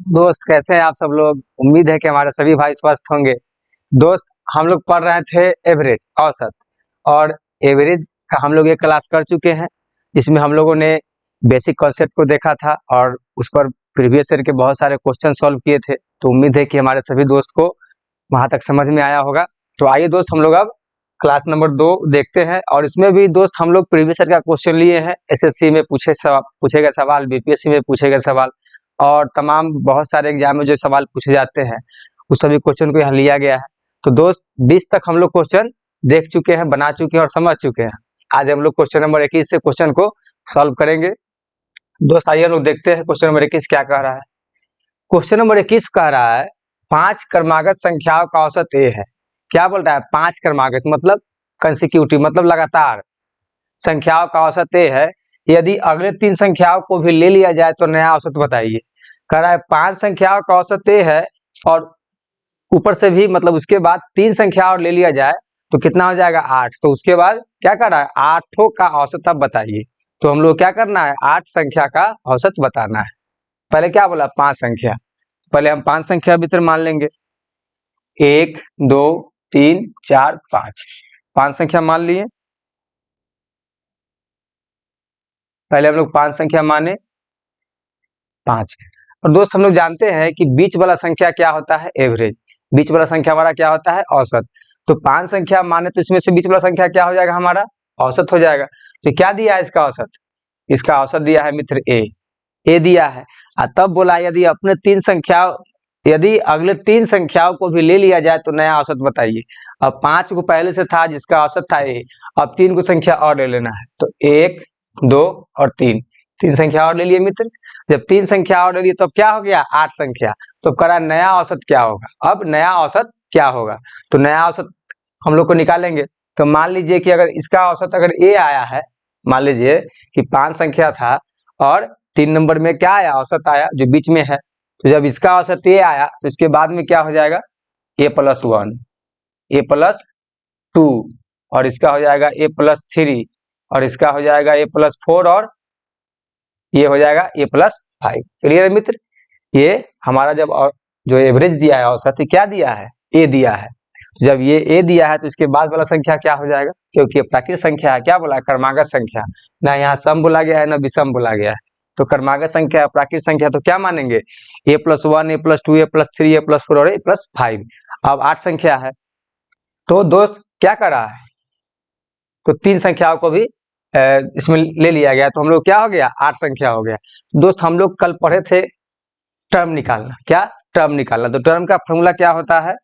दोस्त कैसे हैं आप सब लोग। उम्मीद है कि हमारे सभी भाई स्वस्थ होंगे। दोस्त, हम लोग पढ़ रहे थे एवरेज औसत, और एवरेज का हम लोग एक क्लास कर चुके हैं जिसमें हम लोगों ने बेसिक कॉन्सेप्ट को देखा था और उस पर प्रीवियस ईयर के बहुत सारे क्वेश्चन सॉल्व किए थे। तो उम्मीद है कि हमारे सभी दोस्त को वहां तक समझ में आया होगा। तो आइए दोस्त, हम लोग अब क्लास नंबर 2 देखते हैं। और इसमें भी दोस्त हम लोग प्रीवियस ईयर का क्वेश्चन लिए हैं, एसएससी में पूछे गए सवाल, बीपीएससी में पूछे गए सवाल और तमाम बहुत सारे एग्जाम में जो सवाल पूछे जाते हैं उस सभी क्वेश्चन को यहाँ लिया गया है। तो दोस्त 20 तक हम लोग क्वेश्चन देख चुके हैं, बना चुके हैं और समझ चुके हैं। आज हम लोग क्वेश्चन नंबर 21 से क्वेश्चन को सॉल्व करेंगे। दोस्त आइए लोग देखते हैं क्वेश्चन नंबर 21 क्या कह रहा है। क्वेश्चन नंबर 21 कह रहा है 5 क्रमागत संख्याओं का औसत ए है। क्या बोल रहा है? 5 क्रमागत मतलब कंसेक्यूटिव, मतलब लगातार संख्याओं का औसत ए है। यदि अगले 3 संख्याओं को भी ले लिया जाए तो नया औसत बताइए। कह रहा है 5 संख्याओं का औसत ए है और ऊपर से भी मतलब उसके बाद 3 संख्या और ले लिया जाए तो कितना हो जाएगा? 8। तो उसके बाद क्या कर रहा है? 8 का औसत अब बताइए। तो हम लोग क्या करना है? 8 संख्या का औसत बताना है। पहले क्या बोला? 5 संख्या। पहले हम 5 संख्या भीतर मान लेंगे, 1 2 3 4 5। 5 संख्या मान लिए। पहले हम लोग 5 संख्या माने, 5। और दोस्त हम लोग जानते हैं कि बीच वाला संख्या क्या होता है? एवरेज। बीच वाला संख्या हमारा क्या होता है? औसत। तो 5 संख्या माने तो इसमें से बीच वाला संख्या क्या हो जाएगा? हमारा औसत हो जाएगा। तो क्या दिया है इसका औसत? इसका औसत दिया है मित्र ए दिया है। तब बोला यदि यदि अगले 3 संख्याओं को भी ले लिया जाए तो नया औसत बताइए। अब 5 को पहले से था जिसका औसत था ए, अब 3 को संख्या और ले लेना है। तो 1 2 और 3 संख्या और ले लिए मित्र। जब 3 संख्या और ले लिए तो क्या हो गया? 8 संख्या। तो करा नया औसत क्या होगा? अब नया औसत क्या होगा? तो नया औसत हम लोग को निकालेंगे। तो मान लीजिए कि अगर इसका औसत अगर ए आया है, मान लीजिए कि 5 संख्या था और 3 नंबर में क्या आया? औसत आया जो बीच में है। तो जब इसका औसत ए आया तो इसके बाद में क्या हो जाएगा? a+1, a+2 और इसका हो जाएगा a+3 और इसका हो जाएगा a+4 और ये हो जाएगा a+5। क्लियर है मित्र? ये हमारा जब जो एवरेज दिया है, औसत क्या दिया है? ए दिया है। जब ये ए दिया है तो इसके बाद वाला संख्या क्या हो जाएगा? क्योंकि ये प्राकृत संख्या है, क्या बोला? क्रमागत संख्या। ना यहाँ सम बोला गया है ना विषम बोला गया है। तो क्रमागत संख्या, प्राकृत संख्या, तो क्या मानेंगे? a+1 a+2 a+3 a+4 और a+5। अब 8 संख्या है। तो दोस्त क्या कर रहा है? तो 3 संख्याओं को भी इसमें ले लिया गया। तो हम लोग क्या हो गया? 8 संख्या हो गया। दोस्त हम लोग कल पढ़े थे टर्म निकालना। क्या? टर्म निकालना। तो टर्म का फॉर्मूला क्या होता है?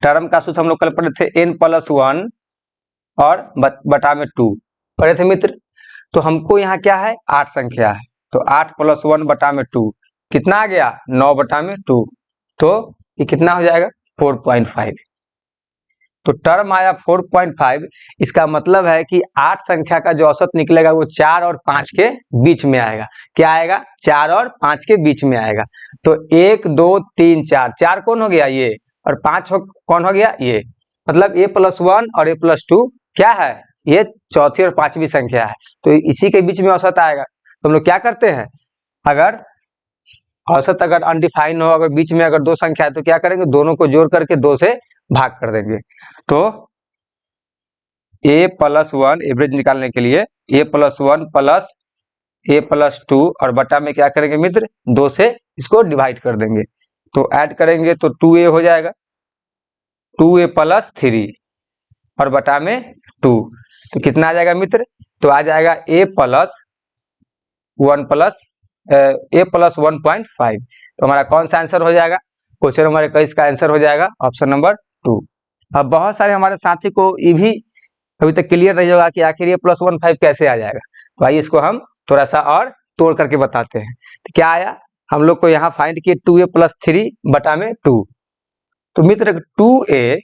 टर्म का सूत्र हम लोग कल पढ़े थे n+1 और बटा में 2 पढ़े थे मित्र। तो हमको यहाँ क्या है? 8 संख्या है। तो 8+1 बटा में 2 कितना आ गया? 9 बटा में 2। तो ये कितना हो जाएगा? 4.5। तो टर्म आया 4.5। इसका मतलब है कि 8 संख्या का जो औसत निकलेगा वो 4 और 5 के बीच में आएगा। क्या आएगा? 4 और 5 के बीच में आएगा। तो 1 2 3 4, 4 कौन हो गया? ये। और 5 कौन हो गया? ये। मतलब a+1 और a+2 क्या है? ये चौथी और पांचवी संख्या है। तो इसी के बीच में औसत आएगा। तो हम लोग क्या करते हैं? अगर औसत अगर अनडिफाइन हो, अगर बीच में अगर 2 संख्या है तो क्या करेंगे? दोनों को जोड़ करके 2 से भाग कर देंगे। तो a+1 एवरेज निकालने के लिए a+1 प्लस a+2 और बटा में क्या करेंगे मित्र? 2 से इसको डिवाइड कर देंगे। तो ऐड करेंगे तो 2a हो जाएगा, 2a+3 और बटा में 2। तो कितना आ जाएगा मित्र? तो आ जाएगा a+1.5। तो हमारा कौन सा आंसर हो जाएगा? क्वेश्चन नंबर 21 का आंसर हो जाएगा ऑप्शन नंबर 2। अब बहुत सारे हमारे साथी को ये भी अभी तक क्लियर नहीं होगा कि आखिर a+1.5 कैसे आ जाएगा। तो आइए इसको हम थोड़ा सा और तोड़ करके बताते हैं। तो क्या आया? हम लोग को यहाँ फाइंड किए 2a+3 बटा में 2। तो मित्र 2a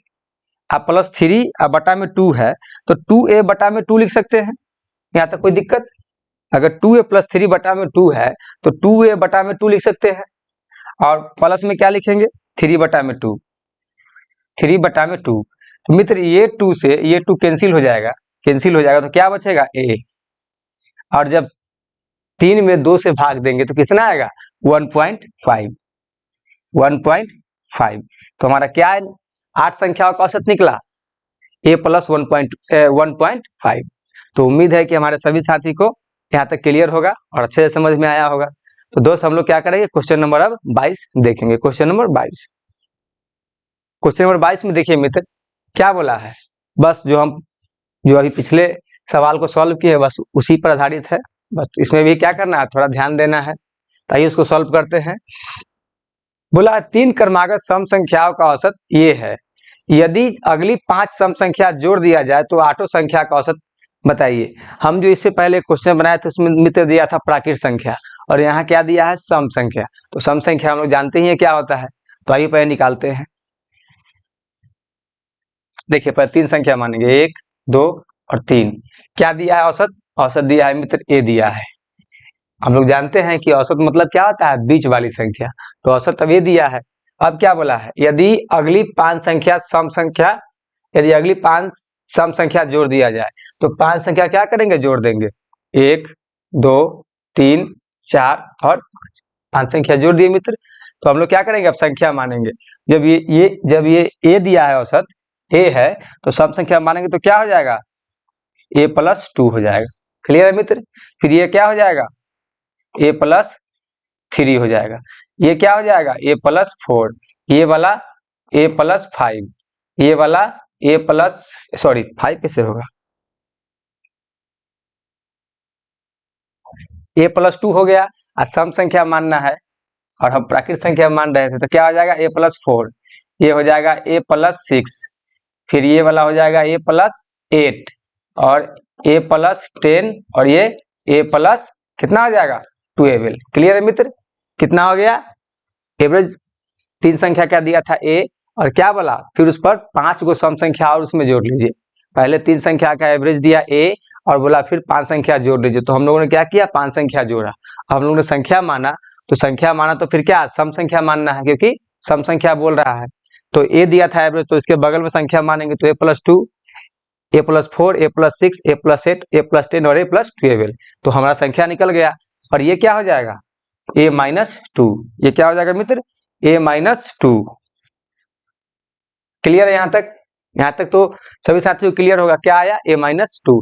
+3 बटा में 2 है तो 2a बटा में 2 लिख सकते हैं। यहाँ तक कोई दिक्कत? अगर 2a+3 बटा में 2 है तो 2a बटा में 2 लिख सकते हैं। और प्लस में क्या लिखेंगे? 3 बटा में 2, 3 बटा में 2। तो मित्र ये 2 से ये 2 कैंसिल हो जाएगा, तो क्या बचेगा? a। और जब 3 में 2 से भाग देंगे तो कितना आएगा? 1.5 1.5। तो हमारा क्या है, 8 संख्याओं का औसत निकला a प्लस 1.5। तो उम्मीद है कि हमारे सभी साथी को यहाँ तक क्लियर होगा और अच्छे से समझ में आया होगा। तो दोस्त हम लोग क्या करेंगे, क्वेश्चन नंबर अब 22 देखेंगे। क्वेश्चन नंबर 22 में देखिए मित्र क्या बोला है, बस जो अभी पिछले सवाल को सॉल्व किए बस उसी पर आधारित है। बस इसमें भी क्या करना है, थोड़ा ध्यान देना है। तो आइए उसको सॉल्व करते हैं। बोला 3 क्रमागत सम संख्याओं का औसत ये है, यदि अगली 5 सम संख्या जोड़ दिया जाए तो आठों संख्या का औसत बताइए। हम जो इससे पहले क्वेश्चन बनाए थे उसमें मित्र दिया था प्राकृत संख्या और यहाँ क्या दिया है, सम संख्या। तो सम संख्या हम लोग जानते ही है क्या होता है। तो आइए पहले निकालते हैं। देखिए पहले 3 संख्या मानेंगे, 1 2 और 3। क्या दिया है औसत, औसत दिया है मित्र ए दिया है। हम लोग जानते हैं कि औसत मतलब क्या होता है, बीच वाली संख्या। तो औसत अब ये दिया है। अब क्या बोला है, यदि अगली 5 संख्या सम संख्या, यदि अगली 5 सम संख्या जोड़ दिया जाए तो 5 संख्या क्या करेंगे, जोड़ देंगे। 1 2 3 4 और 5 संख्या जोड़ दिए मित्र। तो हम लोग क्या करेंगे, अब संख्या मानेंगे। जब ये ए दिया है, औसत ए है, तो सम संख्या मानेंगे तो क्या हो जाएगा, a प्लस 2 हो जाएगा। क्लियर है मित्र। फिर ये क्या हो जाएगा, a प्लस 3 हो जाएगा। ये क्या हो जाएगा, a प्लस 4। ये वाला a प्लस 5। ये वाला a प्लस 5 कैसे होगा, a प्लस 2 हो गया। और सम संख्या मानना है और हम प्राकृत संख्या मान रहे थे, तो क्या हो जाएगा, a प्लस 4। ये हो जाएगा a प्लस 6। फिर ये वाला हो जाएगा a प्लस 8 और a प्लस 10 और ये a प्लस कितना हो जाएगा, 12। क्लियर है मित्र। कितना हो गया, एवरेज 3 संख्या क्या दिया था a और क्या बोला, फिर उस पर 5 को सम संख्या और उसमें जोड़ लीजिए। पहले 3 संख्या का एवरेज दिया a और बोला फिर 5 संख्या जोड़ लीजिए। तो हम लोगों ने क्या किया, 5 संख्या जोड़ा। हम लोगों ने संख्या माना, तो संख्या माना तो फिर क्या, सम संख्या मानना है क्योंकि सम संख्या बोल रहा है। तो a दिया था एवरेज, तो इसके बगल में संख्या मानेंगे। तो a plus 2, a plus 4, a plus 6, a plus 8, a plus 10 और a प्लस 12। तो हमारा संख्या निकल गया। और ये क्या हो जाएगा, a माइनस 2। ये क्या हो जाएगा मित्र, a माइनस 2। क्लियर है यहाँ तक। यहाँ तक तो सभी साथियों को क्लियर होगा। क्या आया, a माइनस 2।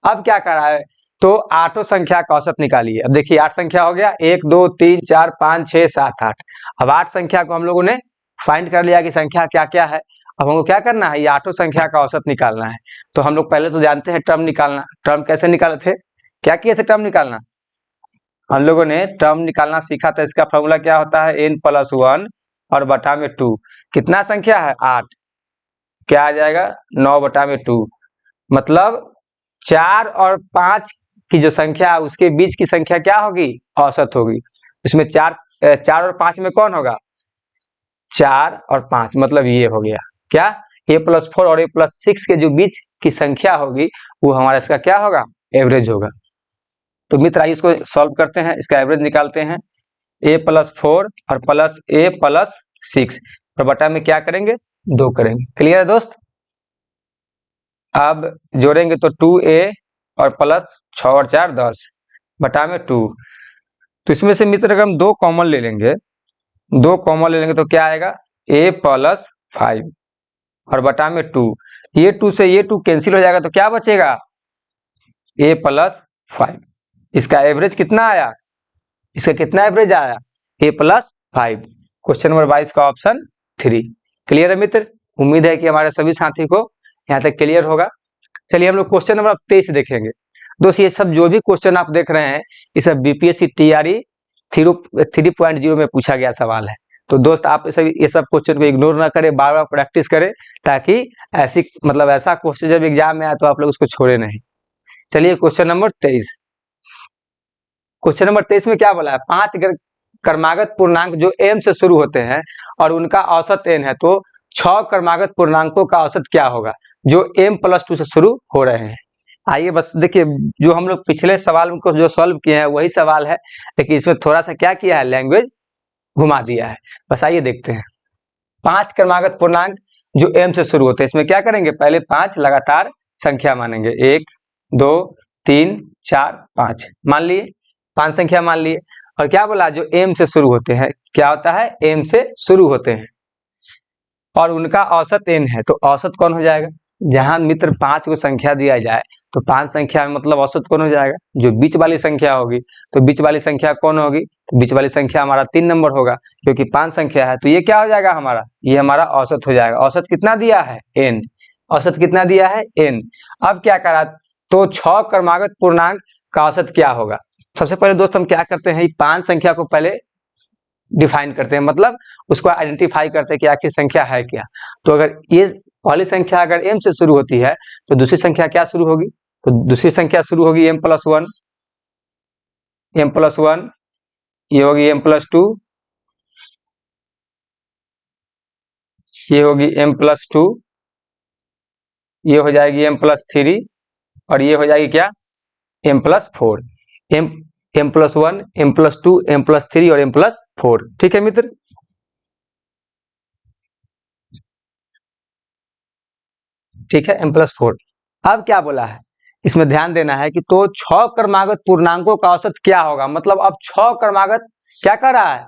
अब क्या कर रहा है, तो आठों संख्या का औसत निकालिए। अब देखिए 8 संख्या हो गया, 1 2 3 4 5 6 7 8। अब 8 संख्या को हम लोगों ने फाइंड कर लिया कि संख्या क्या क्या है। अब हमको क्या करना है, ये आठों संख्या का औसत निकालना है। तो हम लोग पहले तो जानते हैं टर्म निकालना। टर्म कैसे निकाले थे, क्या किए थे, टर्म निकालना। हम लोगों ने टर्म निकालना सीखा था। इसका फॉर्मूला क्या होता है, n प्लस 1 और बटा में 2। कितना संख्या है, 8। क्या आ जाएगा, 9 बटा में 2। मतलब 4 और 5 की जो संख्या है उसके बीच की संख्या क्या होगी, औसत होगी। इसमें 4 और 5 में कौन होगा, 4 और 5, मतलब ये हो गया क्या, a प्लस 4 और a प्लस 6 के जो बीच की संख्या होगी वो हमारा इसका क्या होगा, एवरेज होगा। तो मित्र आइए इसको सॉल्व करते हैं, इसका एवरेज निकालते हैं। a प्लस 4 और प्लस a प्लस 6 और बटा में क्या करेंगे, 2 करेंगे। क्लियर है दोस्त। अब जोड़ेंगे तो 2a और प्लस 6 और 4 10 बटा में 2। तो इसमें से मित्र अगर हम 2 कॉमन ले लेंगे, 2 कॉमन ले लेंगे तो क्या आएगा, a प्लस 5 और बटा में 2। ये 2 से ये 2 कैंसिल हो जाएगा तो क्या बचेगा, a प्लस 5। इसका एवरेज कितना आया, इसका कितना एवरेज आया, a प्लस 5। क्वेश्चन नंबर 22 का ऑप्शन 3। क्लियर है मित्र। उम्मीद है कि हमारे सभी साथी को यहाँ तक क्लियर होगा। चलिए हम लोग क्वेश्चन नंबर 23 देखेंगे। दोस्त ये सब जो भी क्वेश्चन आप देख रहे हैं ये सब बीपीएससी टीआरई 3.0 में पूछा गया सवाल है। तो दोस्त आप ये सब क्वेश्चन को इग्नोर ना करें, बार बार प्रैक्टिस करें, ताकि ऐसा क्वेश्चन जब एग्जाम में आए तो आप लोग उसको छोड़े नहीं। चलिए क्वेश्चन नंबर 23। क्वेश्चन नंबर 23 में क्या बोला है, 5 क्रमागत पूर्णांक जो m से शुरू होते हैं और उनका औसत n है, तो 6 क्रमागत पूर्णांकों का औसत क्या होगा जो m प्लस 2 से शुरू हो रहे हैं। आइए बस देखिए, जो हम लोग पिछले सवाल को जो सॉल्व किए हैं वही सवाल है, लेकिन इसमें थोड़ा सा क्या किया है, लैंग्वेज घुमा दिया है। बस आइए देखते हैं। 5 क्रमागत पूर्णांक जो m से शुरू होते हैं, इसमें क्या करेंगे, पहले 5 लगातार संख्या मानेंगे, 1 2 3 4 5 मान लिए, 5 संख्या मान लिए। और क्या बोला, जो एम से शुरू होते हैं, क्या होता है, एम से शुरू होते हैं और उनका औसत एन है। तो औसत कौन हो जाएगा, जहां मित्र 5 को संख्या दिया जाए तो 5 संख्या में मतलब औसत कौन हो जाएगा, जो बीच वाली संख्या होगी। तो बीच वाली संख्या कौन होगी, तो बीच वाली संख्या हमारा 3 नंबर होगा, क्योंकि 5 संख्या है। तो ये क्या हो जाएगा हमारा, ये हमारा औसत हो जाएगा। औसत कितना दिया है, एन। औसत कितना दिया है, एन। अब क्या करा, तो 6 क्रमागत पूर्णांक का औसत क्या होगा। सबसे पहले दोस्त हम क्या करते हैं, 5 संख्या को पहले डिफाइन करते हैं, मतलब उसको आइडेंटिफाई करते हैं कि आखिर संख्या है क्या। तो अगर ये वाली संख्या अगर m से शुरू होती है तो दूसरी संख्या क्या शुरू होगी, तो दूसरी संख्या शुरू होगी m+1, m+1, ये होगी m+2, ये होगी m+2, ये हो जाएगी m+3 और ये हो जाएगी क्या, m+4। m+1, m+2, m+3 और m+4। ठीक है मित्र। ठीक है, m+4। अब क्या बोला है, इसमें ध्यान देना है कि तो 6 क्रमागत पूर्णांकों का औसत क्या होगा। मतलब अब 6 क्रमागत क्या कर रहा है,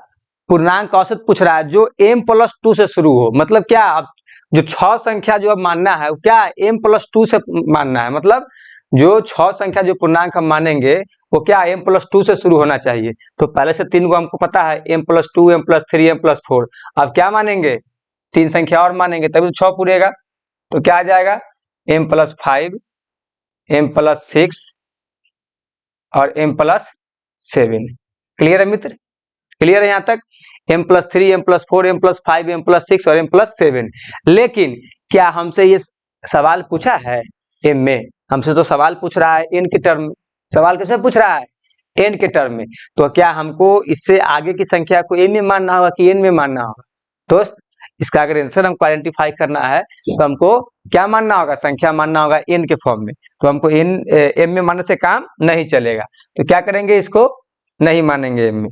पूर्णांक का औसत पूछ रहा है जो m+2 से शुरू हो। मतलब क्या, अब जो 6 संख्या जो अब मानना है वो क्या, m+2 से मानना है। मतलब जो 6 संख्या जो पूर्णांक हम मानेंगे वो क्या, m+2 से शुरू होना चाहिए। तो पहले से 3 को हमको पता है, m+2, m+3, m+4। अब क्या मानेंगे, 3 संख्या और मानेंगे तभी तो 6 पूरेगा। तो क्या आ जाएगा, m+5, m+6 और m+7। क्लियर है मित्र, क्लियर है यहाँ तक, m+3, m+4, m+5, m+6 और m+7। लेकिन क्या हमसे ये सवाल पूछा है, एम में हमसे तो सवाल पूछ रहा है एन के टर्म में। सवाल कैसे पूछ रहा है, एन के टर्म में। तो क्या हमको इससे आगे की संख्या को एन में मानना होगा कि एन में मानना होगा। दोस्त इसका अगर आंसर हमको आइडेंटिफाई करना है तो हमको क्या मानना होगा, संख्या मानना होगा एन के फॉर्म में। तो हमको एन एम में मानने से काम नहीं चलेगा। तो क्या करेंगे, इसको नहीं मानेंगे एम में।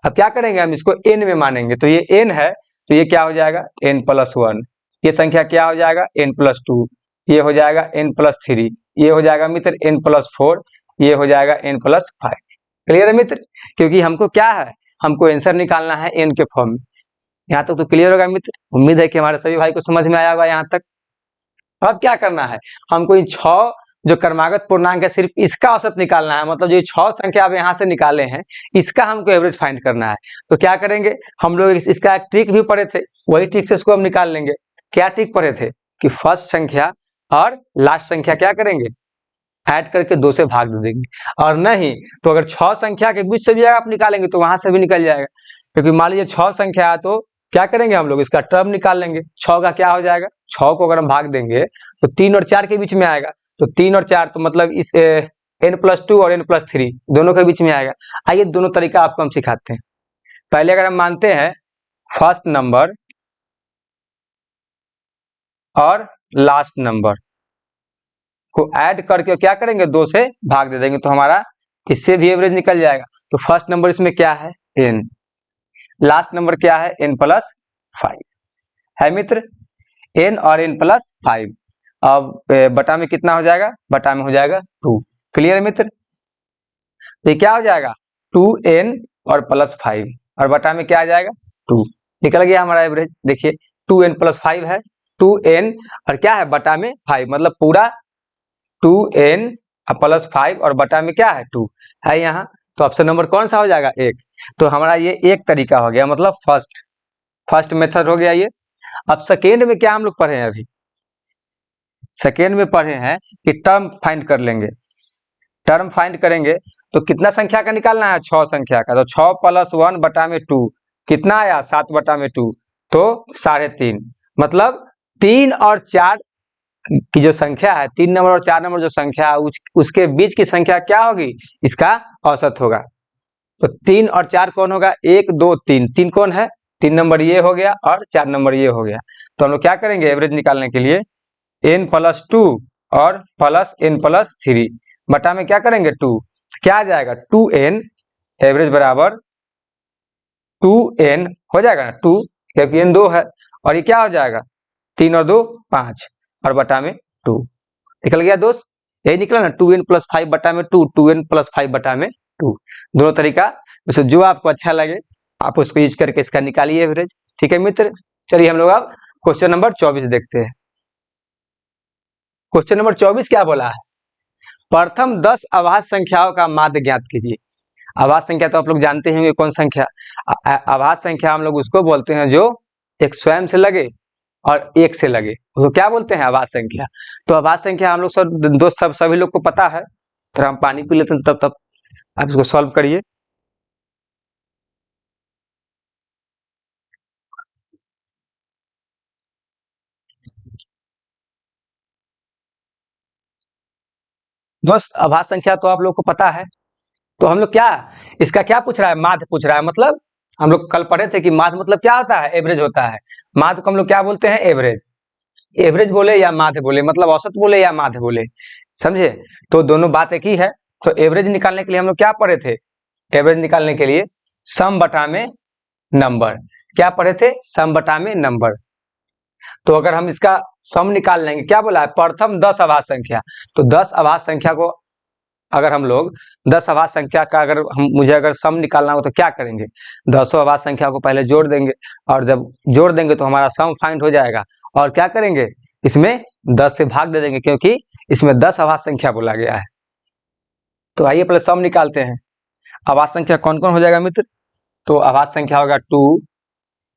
अब क्या करेंगे, हम इसको एन में मानेंगे। तो ये एन है तो ये क्या हो जाएगा, n+1। ये संख्या क्या हो जाएगा, n+2। ये हो जाएगा n+3। ये हो जाएगा मित्र n+4। ये हो जाएगा n+5। क्लियर है मित्र, क्योंकि हमको क्या है, हमको आंसर निकालना है एन के फॉर्म में। यहाँ तक तो क्लियर होगा मित्र। उम्मीद है कि हमारे सभी भाई को समझ में आया होगा यहाँ तक। अब क्या करना है, हमको इन 6 जो क्रमागत पूर्णांक है सिर्फ इसका औसत निकालना है। मतलब जो 6 संख्या आप यहाँ से निकाले हैं इसका हमको एवरेज फाइंड करना है। तो क्या करेंगे, हम लोग इसका एक ट्रिक भी पढ़े थे, वही ट्रिक से इसको हम निकाल लेंगे। क्या ट्रिक पढ़े थे कि फर्स्ट संख्या और लास्ट संख्या क्या करेंगे, ऐड करके 2 से भाग दे देंगे। और नहीं तो अगर 6 संख्या के बीच से भी आप निकालेंगे तो वहां से भी निकल जाएगा। क्योंकि मान लीजिए 6 संख्या है तो क्या करेंगे, हम लोग इसका टर्म निकाल लेंगे। 6 का क्या हो जाएगा, 6 को अगर हम भाग देंगे तो 3 और 4 के बीच में आएगा। तो 3 और 4 तो मतलब इस n+2 और n+3 दोनों के बीच में आएगा। आइए दोनों तरीका आपको हम सिखाते हैं। पहले अगर हम मानते हैं फर्स्ट नंबर और लास्ट नंबर को ऐड करके क्या करेंगे, 2 से भाग दे देंगे तो हमारा इससे भी एवरेज निकल जाएगा। तो फर्स्ट नंबर इसमें क्या है, n। लास्ट नंबर क्या है, n+5 है मित्र, n और n+5। अब बटा में कितना हो जाएगा, बटा में हो जाएगा 2। क्लियर है मित्र, तो ये क्या हो जाएगा 2n और +5 और बटा में क्या आ जाएगा 2। निकल गया हमारा एवरेज। देखिए 2n+5 है, 2n और क्या है बटा में 5, मतलब पूरा 2n +5 और बटा में क्या है 2 है यहाँ। तो ऑप्शन नंबर कौन सा हो जाएगा, 1। तो हमारा ये एक तरीका हो गया, मतलब फर्स्ट मेथड हो गया ये। अब सेकेंड में क्या हम लोग पढ़े हैं, अभी सेकेंड में पढ़े हैं कि टर्म फाइंड कर लेंगे। टर्म फाइंड करेंगे तो कितना संख्या का निकालना है, 6 संख्या का। तो 6 + 1 बटा में 2 कितना आया, 7 बटा में 2 तो 3.5। मतलब 3 और 4 की जो संख्या है, 3 नंबर और 4 नंबर जो संख्या है उसके बीच की संख्या क्या होगी, इसका औसत होगा। तो 3 और 4 कौन होगा, 1 2 3। 3 कौन है, 3 नंबर ये हो गया और 4 नंबर ये हो गया। तो हम लोग क्या करेंगे एवरेज निकालने के लिए, n+2 और +n+3 बटा में क्या करेंगे 2। क्या आ जाएगा 2n एवरेज बराबर 2n हो जाएगा ना 2, क्योंकि n 2 है। और ये क्या हो जाएगा 3 और 2 5 और बटा में 2। निकल गया दोस्त, यही निकला ना 2n+5 बटा में 2, 2n+5 बटा में 2। दोनों तरीका उससे जो आपको अच्छा लगे आप उसको यूज करके इसका निकालिए एवरेज। ठीक है मित्र, चलिए हम लोग अब क्वेश्चन नंबर 24 देखते हैं। क्वेश्चन नंबर 24 क्या बोला है? प्रथम 10 अभाज्य संख्याओं का माध्य ज्ञात कीजिए। अभाज्य संख्या तो आप लोग जानते होंगे कौन संख्या। अभाज्य संख्या हम लोग उसको बोलते हैं जो एक स्वयं से लगे और एक से लगे, उसको क्या बोलते हैं? अभाज्य संख्या। तो अभाज्य संख्या हम लोग सब दोस्त सभी लोग को पता है। तो हम पानी पी लेते हैं तब आप इसको सॉल्व करिए। दोस्त अभाज्य संख्या तो आप लोग को पता है। तो हम लोग क्या, इसका क्या पूछ रहा है? माध्य पूछ रहा है। मतलब हम लोग कल पढ़े थे कि माध्य मतलब क्या होता है? एवरेज होता है। माध्य को हम लोग क्या बोलते हैं? एवरेज। एवरेज बोले या माध्य बोले, मतलब औसत बोले या माध्य बोले, समझे? तो दोनों बात एक ही है। तो एवरेज निकालने के लिए हम लोग क्या पढ़े थे? एवरेज निकालने के लिए सम बटा में नंबर। क्या पढ़े थे? सम बटा में नंबर। तो अगर हम इसका सम निकाल लेंगे, क्या बोला है? प्रथम 10 अभाज्य संख्या। तो 10 अभाज्य संख्या को अगर हम लोग 10 अभाज्य संख्या का अगर मुझे अगर सम निकालना हो तो क्या करेंगे? 10 अभाज्य संख्या को पहले जोड़ देंगे, और जब जोड़ देंगे तो हमारा सम फाइंड हो जाएगा। और क्या करेंगे? इसमें 10 से भाग दे देंगे, क्योंकि इसमें 10 अभाज्य संख्या बोला गया है। तो आइए पहले सम निकालते हैं। अभाज्य संख्या कौन कौन हो जाएगा मित्र? तो अभाज्य संख्या होगा 2,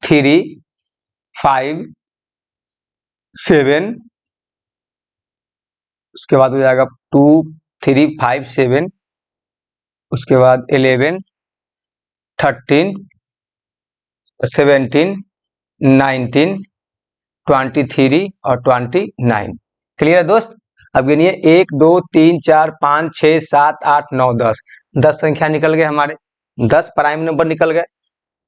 3, 5, 7, उसके बाद हो जाएगा 2, 3, 5, 7, उसके बाद 11, 13, 17, 19, 23 और 29। क्लियर है दोस्त? अब गिनिए 1, 2, 3, 4, 5, 6, 7, 8, 9, 10। 10 संख्या निकल गए हमारे, 10 प्राइम नंबर निकल गए,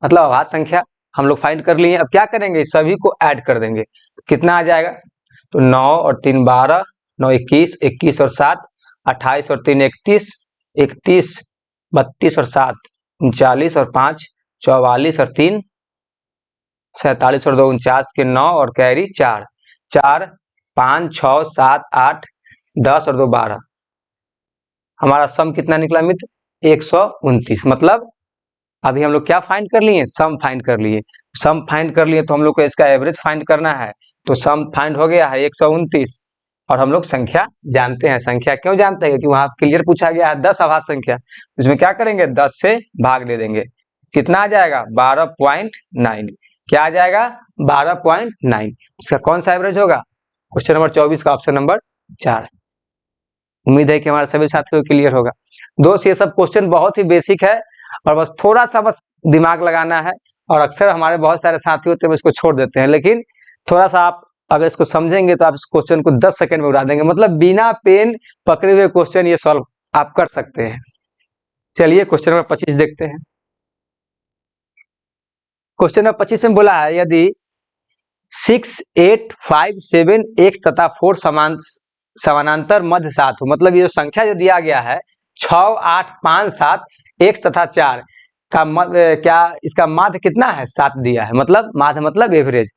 मतलब अभाज्य संख्या हम लोग फाइंड कर लिए। अब क्या करेंगे? सभी को ऐड कर देंगे। कितना आ जाएगा? तो 9 और 3 12, 9 21, 21 और 7 28 और 3 31, 31 32 और 7 39 और 5 44 और 3 47 और 2 49 के 9 और कैरी 4 4 5 6 7 8 10 और 2 12। हमारा सम कितना निकला मित्र? 129। मतलब अभी हम लोग क्या फाइंड कर लिए? सम फाइंड कर लिए। सम फाइंड कर लिए तो हम लोग को इसका एवरेज फाइंड करना है। तो सम फाइंड हो गया है 129। और हम लोग संख्या जानते हैं। संख्या क्यों जानते हैं? क्योंकि वहां क्लियर पूछा गया है 10 अभाज्य संख्या। इसमें क्या करेंगे? 10 से भाग दे देंगे। कितना आ जाएगा? 12.9। क्या आ जाएगा? 12.9। इसका कौन सा एवरेज होगा? क्वेश्चन नंबर 24 का ऑप्शन नंबर 4। उम्मीद है कि हमारे सभी साथियों को क्लियर होगा। दोस्त ये सब क्वेश्चन बहुत ही बेसिक है, और बस थोड़ा सा बस दिमाग लगाना है। और अक्सर हमारे बहुत सारे साथी होते हैं इसको छोड़ देते हैं, लेकिन थोड़ा सा आप अगर इसको समझेंगे तो आप इस क्वेश्चन को 10 सेकंड में उड़ा देंगे। मतलब बिना पेन पकड़े हुए क्वेश्चन ये सॉल्व आप कर सकते हैं। चलिए क्वेश्चन नंबर 25 देखते हैं। क्वेश्चन नंबर 25 में बोला है यदि 6, 8, 5, 7 x तथा 4 समानांतर मध्य 7 हो, मतलब ये जो संख्या जो दिया गया है 6, 8, 5, 7 x तथा 4 का क्या इसका माध्य कितना है? 7 दिया है। मतलब माध्य मतलब एवरेज।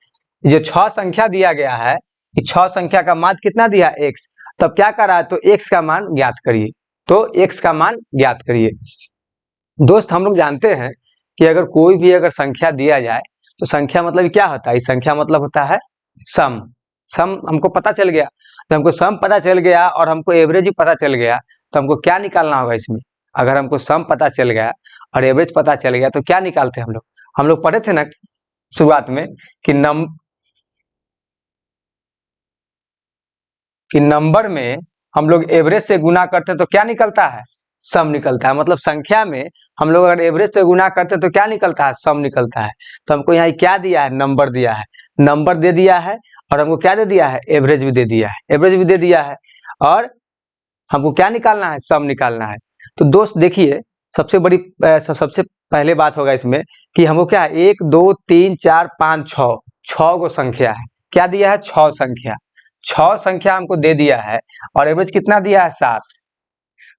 जो 6 संख्या दिया गया है, इस 6 संख्या का माध्य कितना दिया? x। तब क्या कर रहा है? तो x का मान ज्ञात करिए। तो x का मान ज्ञात करिए। दोस्त हम लोग जानते हैं कि अगर कोई भी अगर संख्या दिया जाए तो संख्या मतलब क्या होता है? इस संख्या मतलब होता है सम। सम हमको पता चल गया, तो हमको सम पता चल गया और हमको एवरेज भी पता चल गया, तो हमको क्या निकालना होगा इसमें? अगर हमको सम पता चल गया और एवरेज पता चल गया तो क्या निकालते हैं हम लोग? हम लोग पढ़े थे ना शुरुआत में कि नंबर में हम लोग एवरेज से गुना करते तो क्या निकलता है? सम निकलता है। मतलब संख्या में हम लोग अगर एवरेज से गुना करते तो क्या निकलता है? सम निकलता है। तो हमको यहाँ क्या दिया है? नंबर दिया है। नंबर दे दिया है, और हमको क्या दे दिया है? एवरेज भी दे दिया है। एवरेज भी दे दिया है, और हमको क्या निकालना है? सम निकालना है। तो दोस्त देखिए सबसे बड़ी सबसे पहले बात होगा इसमें कि हमको क्या है? 1 2 3 4 5 6 6 गो संख्या है। क्या दिया है? 6 संख्या। 6 संख्या हमको दे दिया है, और एवरेज कितना दिया है? 7।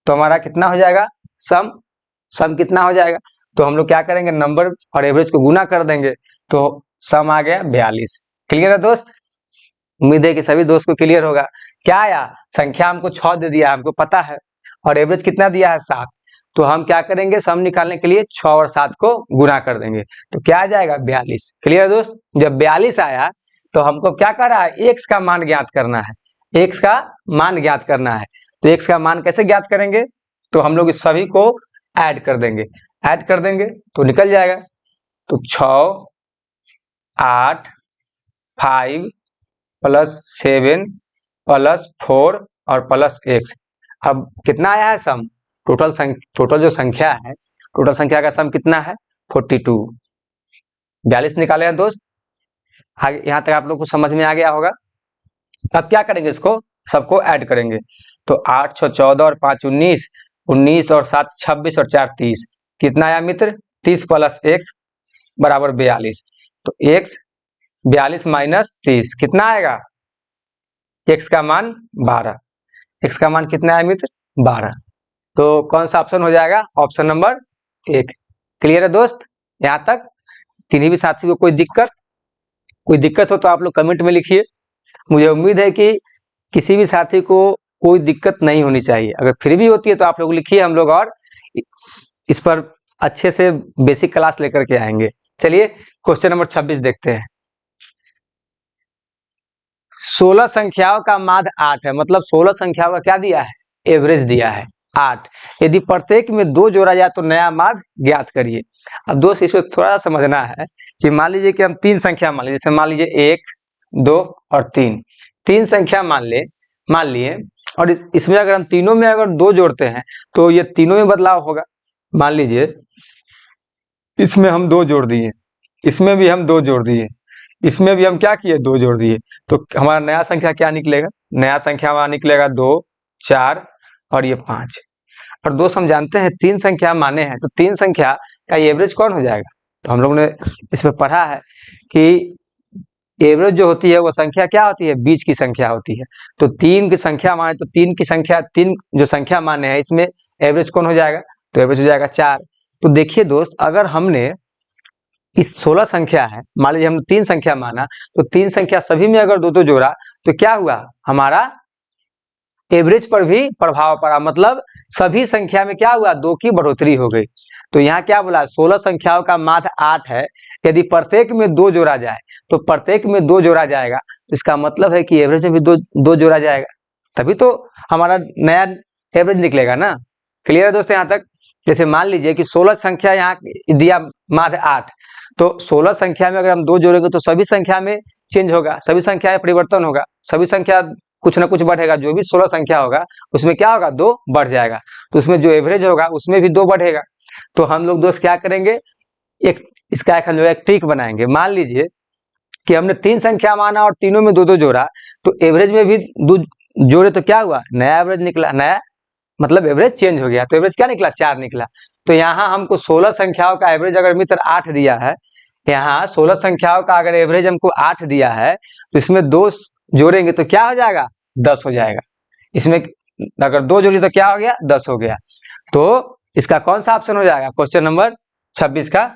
तो हमारा कितना हो जाएगा? सम। सम कितना हो जाएगा? तो हम लोग क्या करेंगे? नंबर और एवरेज को गुना कर देंगे, तो सम आ गया 42। क्लियर है दोस्त? उम्मीद है कि सभी दोस्त को क्लियर होगा। क्या आया? संख्या हमको 6 दे दिया, हमको पता है, और एवरेज कितना दिया है? 7। तो हम क्या करेंगे, सम निकालने के लिए 6 और 7 को गुना कर देंगे, तो क्या आ जाएगा 42। क्लियर दोस्त, जब 42 आया तो हमको क्या कर रहा है, एक्स का मान ज्ञात करना है, एक्स का मान ज्ञात करना है। तो एक्स का मान कैसे ज्ञात करेंगे, तो हम लोग इस सभी को ऐड कर देंगे, ऐड कर देंगे तो निकल जाएगा। तो 6 8 5 प्लस 7 प्लस 4 और प्लस एक्स। अब कितना आया है सम, टोटल जो संख्या है, टोटल संख्या का सम कितना है 42। 42 निकाले हैं दोस्त, यहाँ तक आप लोग को समझ में आ गया होगा। अब क्या करेंगे, इसको सबको ऐड करेंगे। तो 8 6 14 और 5 19, 19 और 7 26 और 4 30, कितना आया मित्र 30 प्लस एक्स बराबर 42। तो एक्स 42 माइनस 30 कितना आएगा, एक्स का मान 12। एक्स का मान कितना है मित्र 12। तो कौन सा ऑप्शन हो जाएगा, ऑप्शन नंबर 1। क्लियर है दोस्त, यहाँ तक। किन्हीं भी साथी को कोई दिक्कत हो तो आप लोग कमेंट में लिखिए। मुझे उम्मीद है कि किसी भी साथी को कोई दिक्कत नहीं होनी चाहिए, अगर फिर भी होती है तो आप लोग लिखिए, हम लोग और इस पर अच्छे से बेसिक क्लास लेकर के आएंगे। चलिए क्वेश्चन नंबर 26 देखते हैं। 16 संख्याओं का माध्य 8 है, मतलब 16 संख्याओं का क्या दिया है, एवरेज दिया है 8। यदि प्रत्येक में 2 जोड़ा जाए तो नया माध्य ज्ञात करिए। अब दोस्त इसमें थोड़ा समझना है कि मान लीजिए कि हम 3 संख्या मान लीजिए, जैसे मान लीजिए 1 2 और 3 संख्या मान लिए, और इसमें अगर हम तीनों में अगर 2 जोड़ते हैं तो ये तीनों में बदलाव होगा। मान लीजिए इसमें हम 2 जोड़ दिए, इसमें भी हम 2 जोड़ दिए, इसमें भी हम क्या किए 2 जोड़ दिए, तो हमारा नया संख्या क्या निकलेगा, नया संख्या हमारा निकलेगा 2 4 और ये 5। और दोस्त हम जानते हैं 3 संख्या माने हैं, तो 3 संख्या का एवरेज कौन हो जाएगा। तो हम लोग ने इसमें पढ़ा है कि एवरेज जो होती है वो संख्या क्या होती है, बीच की संख्या होती है। तो 3 की संख्या माने तो 3 जो संख्या माने हैं इसमें एवरेज कौन हो जाएगा, तो एवरेज हो जाएगा 4। तो देखिए दोस्त, अगर हमने इस 16 संख्या है, मान लीजिए हमने 3 संख्या माना, तो 3 संख्या सभी में अगर 2 जोड़ा तो क्या हुआ, हमारा एवरेज पर भी प्रभाव पड़ा, मतलब सभी संख्या में क्या हुआ 2 की बढ़ोतरी हो गई। तो यहाँ क्या बोला, 16 संख्याओं का माध्य 8 है, यदि प्रत्येक में 2 जोड़ा जाए तो प्रत्येक में 2 जोड़ा जाएगा, तो इसका मतलब है कि एवरेज में भी 2 जोड़ा जाएगा, तभी तो हमारा नया एवरेज निकलेगा ना। क्लियर है दोस्तों यहाँ तक। जैसे मान लीजिए कि 16 संख्या यहाँ दिया माध्य 8, तो 16 संख्या में अगर हम 2 जोड़ेंगे तो सभी संख्या में चेंज होगा, सभी संख्या में परिवर्तन होगा, सभी संख्या कुछ ना कुछ बढ़ेगा। जो भी 16 संख्या होगा उसमें क्या होगा 2 बढ़ जाएगा, तो उसमें जो एवरेज होगा उसमें भी 2 बढ़ेगा। तो हम लोग दोस्त क्या करेंगे, इसका हम लोग एक ट्रिक बनाएंगे। मान लीजिए कि हमने 3 संख्या माना और तीनों में 2 जोड़ा, तो एवरेज में भी 2 जोड़े तो क्या हुआ, नया एवरेज निकला, नया मतलब एवरेज चेंज हो गया, तो एवरेज क्या निकला 4 निकला। तो यहाँ हमको 16 संख्याओं का एवरेज अगर मित्र 8 दिया है, यहाँ 16 संख्याओं का अगर एवरेज हमको 8 दिया है, तो इसमें 2 जोड़ेंगे तो क्या हो जाएगा 10 हो जाएगा। इसमें अगर 2 जोड़ी तो क्या हो गया 10 हो गया। तो इसका कौन सा ऑप्शन हो जाएगा, क्वेश्चन नंबर 26 का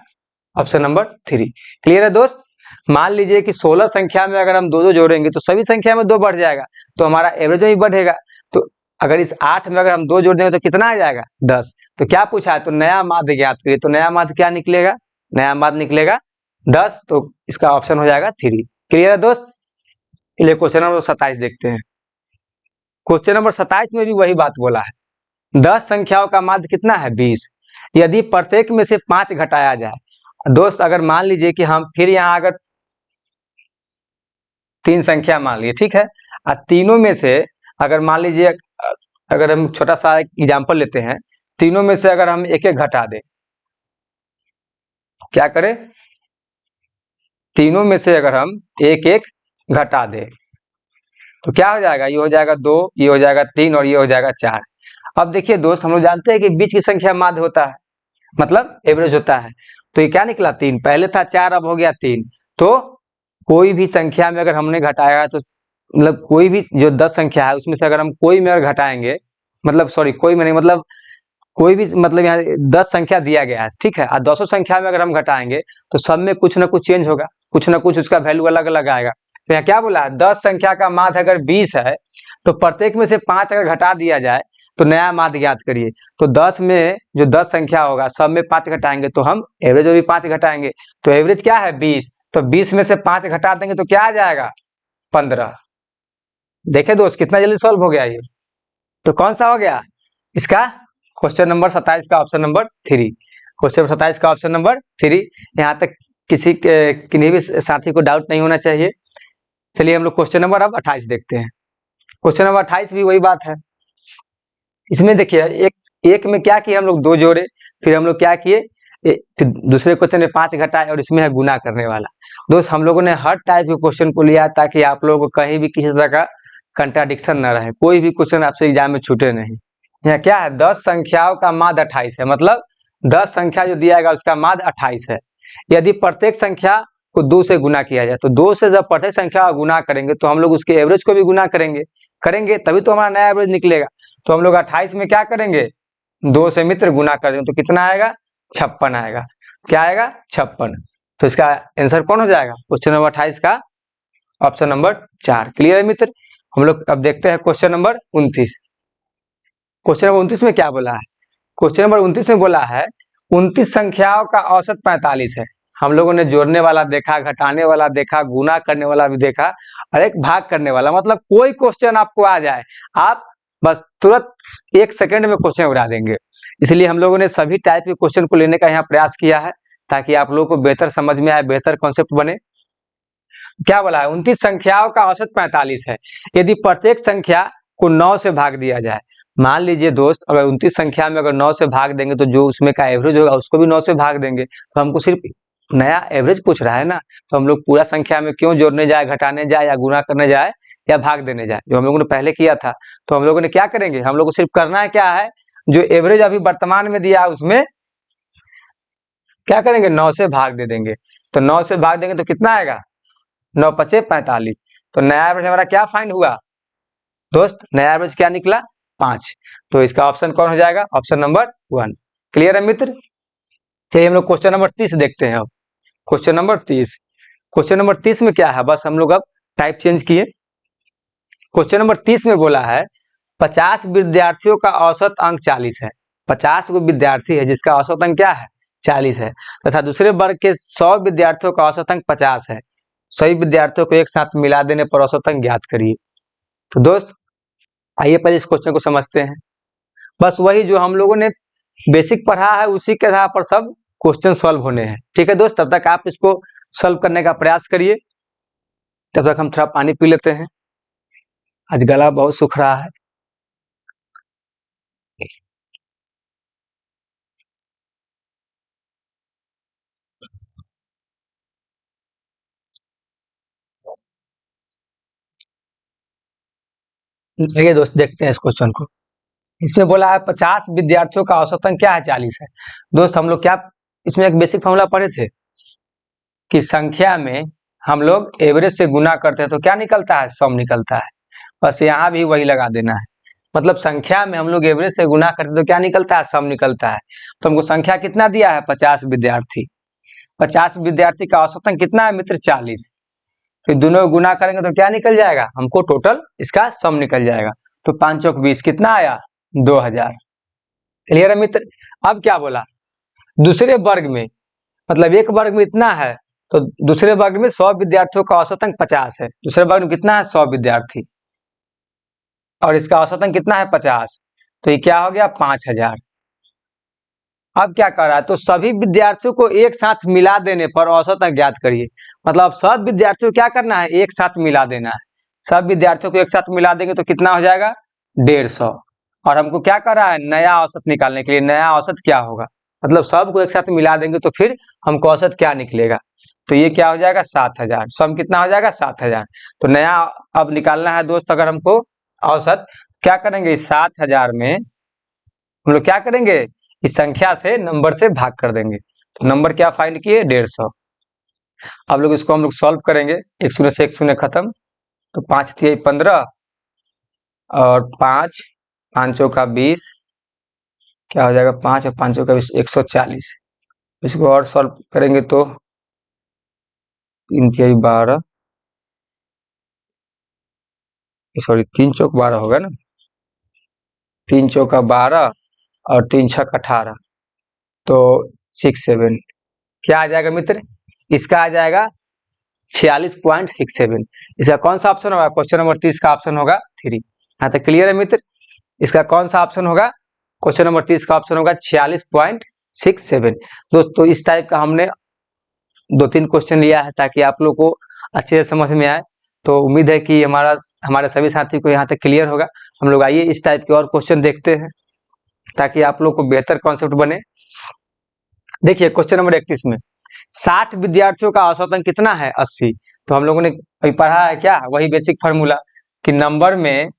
ऑप्शन नंबर 3। क्लियर है दोस्त। मान लीजिए कि 16 संख्या में अगर हम 2 जोड़ेंगे तो सभी संख्या में 2 बढ़ जाएगा, तो हमारा एवरेज भी बढ़ेगा। तो अगर इस 8 में अगर हम 2 जोड़ देंगे तो कितना आ जाएगा 10। तो क्या पूछा है, तो नया माध्य ज्ञात करिए, तो नया माध्य क्या निकलेगा, नया माध्य निकलेगा 10, तो इसका ऑप्शन हो जाएगा 3। क्लियर है दोस्त। चलिए क्वेश्चन नंबर 27 देखते हैं। क्वेश्चन नंबर 27 में भी वही बात बोला है, 10 संख्याओं का माध्य कितना है 20, यदि प्रत्येक में से 5 घटाया जाए। दोस्त अगर मान लीजिए कि हम फिर यहाँ अगर 3 संख्या मान लिए, ठीक है, और तीनों में से अगर मान लीजिए, अगर हम छोटा सा एग्जांपल लेते हैं, तीनों में से अगर हम एक एक घटा दें, क्या करें, तीनों में से अगर हम एक एक घटा दें तो क्या हो जाएगा, ये हो जाएगा 2, ये हो जाएगा 3 और ये हो जाएगा 4। अब देखिए दोस्त, हम लोग जानते हैं कि बीच की संख्या माध्य होता है, मतलब एवरेज होता है। तो ये क्या निकला 3, पहले था 4 अब हो गया 3। तो कोई भी संख्या में अगर हमने घटाया तो मतलब कोई भी जो 10 संख्या है उसमें से अगर हम कोई में अगर घटाएंगे, मतलब सॉरी कोई में नहीं, मतलब कोई भी, मतलब यहाँ 10 संख्या दिया गया है, ठीक है, और 10 संख्या में अगर हम घटाएंगे तो सब में कुछ ना कुछ चेंज होगा, कुछ ना कुछ उसका वैल्यू अलग अलग आएगा। तो यहाँ क्या बोला है, 10 संख्या का माध्य अगर 20 है तो प्रत्येक में से 5 अगर घटा दिया जाए तो नया माध्य ज्ञात करिए। तो 10 में जो 10 संख्या होगा सब में 5 घटाएंगे तो हम एवरेज में भी 5 घटाएंगे, तो एवरेज क्या है 20, तो 20 में से 5 घटा देंगे तो क्या आ जाएगा 15। देखे दोस्त कितना जल्दी सॉल्व हो गया ये। तो कौन सा हो गया इसका क्वेश्चन नंबर 27 का ऑप्शन नंबर 3। क्वेश्चन 27 का ऑप्शन नंबर 3। यहाँ तक किन्हीं भी साथी को डाउट नहीं होना चाहिए। चलिए हम लोग क्वेश्चन नंबर अब 28 देखते हैं। क्वेश्चन नंबर 28 भी वही बात है। इसमें देखिए एक में क्या किए हम लोग 2 जोड़े, फिर हम लोग क्या किए फिर दूसरे क्वेश्चन में 5 घटाए और इसमें है गुना करने वाला। दोस्त हम लोगों ने हर टाइप के क्वेश्चन को लिया ताकि आप लोगों को कहीं भी किसी तरह का कंट्राडिक्शन न रहे, कोई भी क्वेश्चन आपसे एग्जाम में छूटे नहीं। यहाँ क्या है 10 संख्याओं का माध्य 28 है, मतलब 10 संख्या जो दिया गया उसका माध्य 28 है। यदि प्रत्येक संख्या को 2 से गुना किया जाए तो 2 से जब प्रत्येक संख्या का गुना करेंगे तो हम लोग उसके एवरेज को भी गुना करेंगे तभी तो हमारा नया एवरेज निकलेगा। तो हम लोग 28 में क्या करेंगे 2 से मित्र गुना कर देंगे तो कितना आएगा 56 आएगा। क्या आएगा 56। तो इसका आंसर कौन हो जाएगा क्वेश्चन नंबर 28 का ऑप्शन नंबर 4। क्लियर है मित्र। हम लोग अब देखते हैं क्वेश्चन नंबर 29। क्वेश्चन नंबर 29 में क्या बोला है, क्वेश्चन नंबर 29 में बोला है 29 संख्याओं का औसत 45 है। हम लोगों ने जोड़ने वाला देखा, घटाने वाला देखा, गुना करने वाला भी देखा और एक भाग करने वाला, मतलब कोई क्वेश्चन आपको आ जाए आप बस तुरंत 1 सेकंड में क्वेश्चन उड़ा देंगे। इसलिए हम लोगों ने सभी टाइप के क्वेश्चन को लेने का यहाँ प्रयास किया है ताकि आप लोगों को बेहतर समझ में आए, बेहतर कॉन्सेप्ट बने। क्या बोला है 29 संख्याओं का औसत 45 है। यदि प्रत्येक संख्या को 9 से भाग दिया जाए, मान लीजिए दोस्त अगर 29 संख्या में अगर 9 से भाग देंगे तो जो उसमें का एवरेज होगा उसको भी 9 से भाग देंगे, तो हमको सिर्फ नया एवरेज पूछ रहा है ना, तो हम लोग पूरा संख्या में क्यों जोड़ने जाए, घटाने जाए या गुना करने जाए या भाग देने जाए, जो हम लोगों ने पहले किया था। तो हम लोगों ने क्या करेंगे, हम लोग को सिर्फ करना है क्या है, जो एवरेज अभी वर्तमान में दिया है उसमें क्या करेंगे 9 से भाग दे देंगे। तो 9 से भाग देंगे तो कितना आएगा 9 पचे 45। तो नया एवरेज हमारा क्या फाइंड हुआ दोस्त, नया एवरेज क्या निकला 5। तो इसका ऑप्शन कौन हो जाएगा ऑप्शन नंबर 1। क्लियर है मित्र। चलिए हम लोग क्वेश्चन नंबर 30 देखते हैं। अब क्वेश्चन नंबर 30, क्वेश्चन नंबर 30 में क्या है, बस हम लोग अब टाइप चेंज किए। क्वेश्चन नंबर 30 में बोला है 50 विद्यार्थियों का औसत अंक 40 है। 50 को विद्यार्थी है जिसका औसत अंक क्या है 40 है, तथा दूसरे वर्ग के 100 विद्यार्थियों का औसत अंक 50 है। सभी विद्यार्थियों को एक साथ मिला देने पर औसत अंक ज्ञात करिए। तो दोस्त आइए पहले इस क्वेश्चन को समझते हैं। बस वही जो हम लोगों ने बेसिक पढ़ा है उसी के आधार पर सब क्वेश्चन सॉल्व होने हैं। ठीक है दोस्त, तब तक आप इसको सॉल्व करने का प्रयास करिए। तब तक हम थोड़ा पानी पी लेते हैं, आज गला बहुत सूख रहा है। देखिए दोस्त देखते हैं इस क्वेश्चन को। इसमें बोला है 50 विद्यार्थियों का औसत अंक क्या है 40 है। दोस्त हम लोग क्या इसमें एक बेसिक फॉर्मूला पढ़े थे कि संख्या में हम लोग एवरेज से गुना करते हैं तो क्या निकलता है सम निकलता है। बस यहाँ भी वही लगा देना है, मतलब संख्या में हम लोग एवरेज से गुना करते हैं तो क्या निकलता है सम निकलता है। तो हमको संख्या कितना दिया है 50 विद्यार्थी, 50 विद्यार्थी का औसत अंक कितना है मित्र 40। फिर दोनों को गुना करेंगे तो क्या निकल जाएगा हमको टोटल इसका सम निकल जाएगा। तो 5 चौक 20 कितना आया 2000। क्लियर है मित्र। अब क्या बोला दूसरे वर्ग में, मतलब एक वर्ग में इतना है तो दूसरे वर्ग में 100 विद्यार्थियों का औसत अंक 50 है। दूसरे वर्ग में कितना है 100 विद्यार्थी और इसका औसत अंक कितना है 50, तो ये क्या हो गया 5000। अब क्या कर रहा है तो सभी विद्यार्थियों को एक साथ मिला देने पर औसत अंक ज्ञात करिए। मतलब सब विद्यार्थियों को क्या करना है एक साथ मिला देना है। सब विद्यार्थियों को एक साथ मिला देंगे तो कितना हो जाएगा 150। और हमको क्या कर रहा है नया औसत निकालने के लिए, नया औसत क्या होगा, मतलब सबको एक साथ मिला देंगे तो फिर हमको औसत क्या निकलेगा। तो ये क्या हो जाएगा 7000, सम कितना हो जाएगा 7000। तो नया अब निकालना है दोस्त, अगर हमको औसत क्या करेंगे इस 7000 में हम लोग क्या करेंगे इस संख्या से नंबर से भाग कर देंगे। तो नंबर क्या फाइंड किए 150। अब लोग इसको हम लोग सॉल्व करेंगे, 1 शून्य से 1 शून्य खत्म, तो 5 तिहाई 15 और 5 5 का 20 क्या हो जाएगा 5 और 5 का 20 140। इसको और सॉल्व करेंगे तो 3 तिहाई 12, सॉरी 3 चौक 12 होगा ना, 3 चौका 12 और 3 छक 18, तो 67 क्या आ जाएगा मित्र? इसका आ जाएगा 46.67। इसका कौन सा ऑप्शन होगा? क्वेश्चन नंबर 30 का ऑप्शन होगा 3। यहाँ तक क्लियर है मित्र? इसका कौन सा ऑप्शन होगा? क्वेश्चन नंबर 30 का ऑप्शन होगा 46.67। दोस्तों इस टाइप का हमने 2-3 क्वेश्चन लिया है ताकि आप लोग को अच्छे से समझ में आए। तो उम्मीद है कि हमारे सभी साथी को यहाँ तक क्लियर होगा। हम लोग आइए इस टाइप के और क्वेश्चन देखते हैं ताकि आप लोग को बेहतर कॉन्सेप्ट बने। देखिए क्वेश्चन नंबर 31 में 60 विद्यार्थियों का औसत अंक कितना है? 80। तो हम लोगों ने अभी पढ़ा है क्या? वही बेसिक फार्मूला कि नंबर में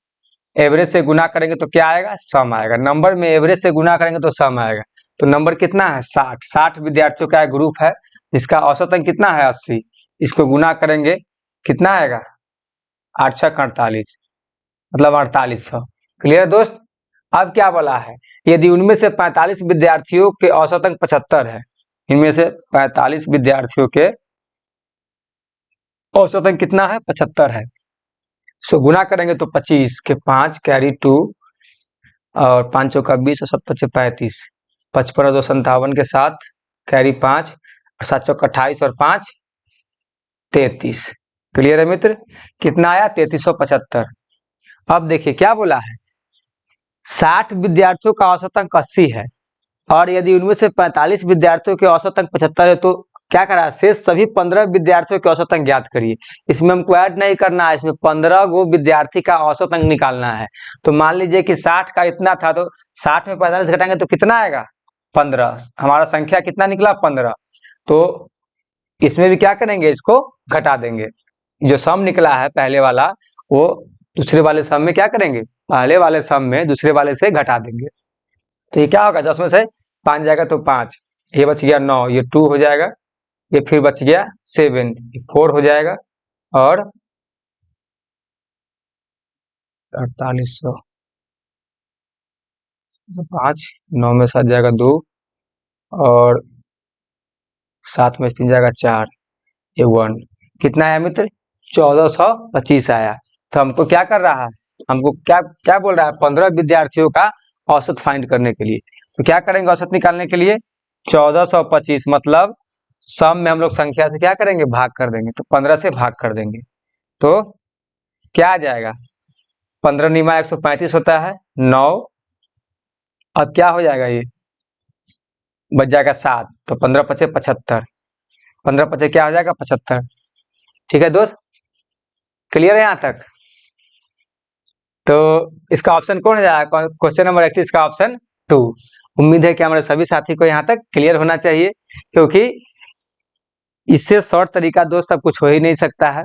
एवरेज से गुना करेंगे तो क्या आएगा? सम आएगा। नंबर में एवरेज से गुना करेंगे तो सम आएगा। तो नंबर कितना है? 60। 60 विद्यार्थियों का एक ग्रुप है जिसका औसत अंक कितना है? 80। इसको गुना करेंगे कितना आएगा? 8 छक 48, मतलब 4800। क्लियर दोस्त? अब क्या बोला है? यदि उनमें से 45 विद्यार्थियों के औसत अंक 75 है, इनमें से 45 विद्यार्थियों के औसत अंक कितना है? 75 है। सो गुना करेंगे तो 25 के 5 कैरी 2 और 5 चौका 20 और 7 35, 55 और 2 57 के 7 कैरी 5 और 7 चौका 28 और 5 33। क्लियर है मित्र? कितना आया? 3375। अब देखिए क्या बोला है? 60 विद्यार्थियों का औसत अंक 80 है और यदि उनमें से 45 विद्यार्थियों के औसत अंक 75 है तो क्या करा? शेष सभी 15 विद्यार्थियों के औसत अंक ज्ञात करिए। इसमें हमको ऐड नहीं करना है, इसमें 15 गो विद्यार्थी का औसत अंक निकालना है। तो मान लीजिए कि 60 का इतना था, तो 60 में 45 घटाएंगे तो कितना आएगा? 15। हमारा संख्या कितना निकला? 15। तो इसमें भी क्या करेंगे? इसको घटा देंगे। जो सम निकला है पहले वाला, वो दूसरे वाले सम में क्या करेंगे? पहले वाले सम में दूसरे वाले से घटा देंगे। तो ये क्या होगा? 10 में से 5 जाएगा तो 5, ये बच गया 9, ये 2 हो जाएगा, ये फिर बच गया 7, 4 हो जाएगा और 4800, 5, 9 में 7 जाएगा 2 और 7 में 3 जाएगा 4, ये 1। कितना आया मित्र? 1425 आया। तो हमको क्या कर रहा है? हमको क्या क्या बोल रहा है? 15 विद्यार्थियों का औसत फाइंड करने के लिए। तो क्या करेंगे औसत निकालने के लिए? 1425 मतलब सम में हम लोग संख्या से क्या करेंगे? भाग कर देंगे। तो 15 से भाग कर देंगे तो क्या आ जाएगा? 15 निमा 135 होता है, 9। अब क्या हो जाएगा? ये बच जाएगा 7, तो 15 पचे 75, 15 पचे क्या हो जाएगा? 75। ठीक है दोस्त? क्लियर है यहाँ तक? तो इसका ऑप्शन कौन हो जाएगा? क्वेश्चन नंबर 31 का ऑप्शन 2। उम्मीद है कि हमारे सभी साथी को यहाँ तक क्लियर होना चाहिए, क्योंकि इससे शॉर्ट तरीका दोस्त अब कुछ हो ही नहीं सकता है।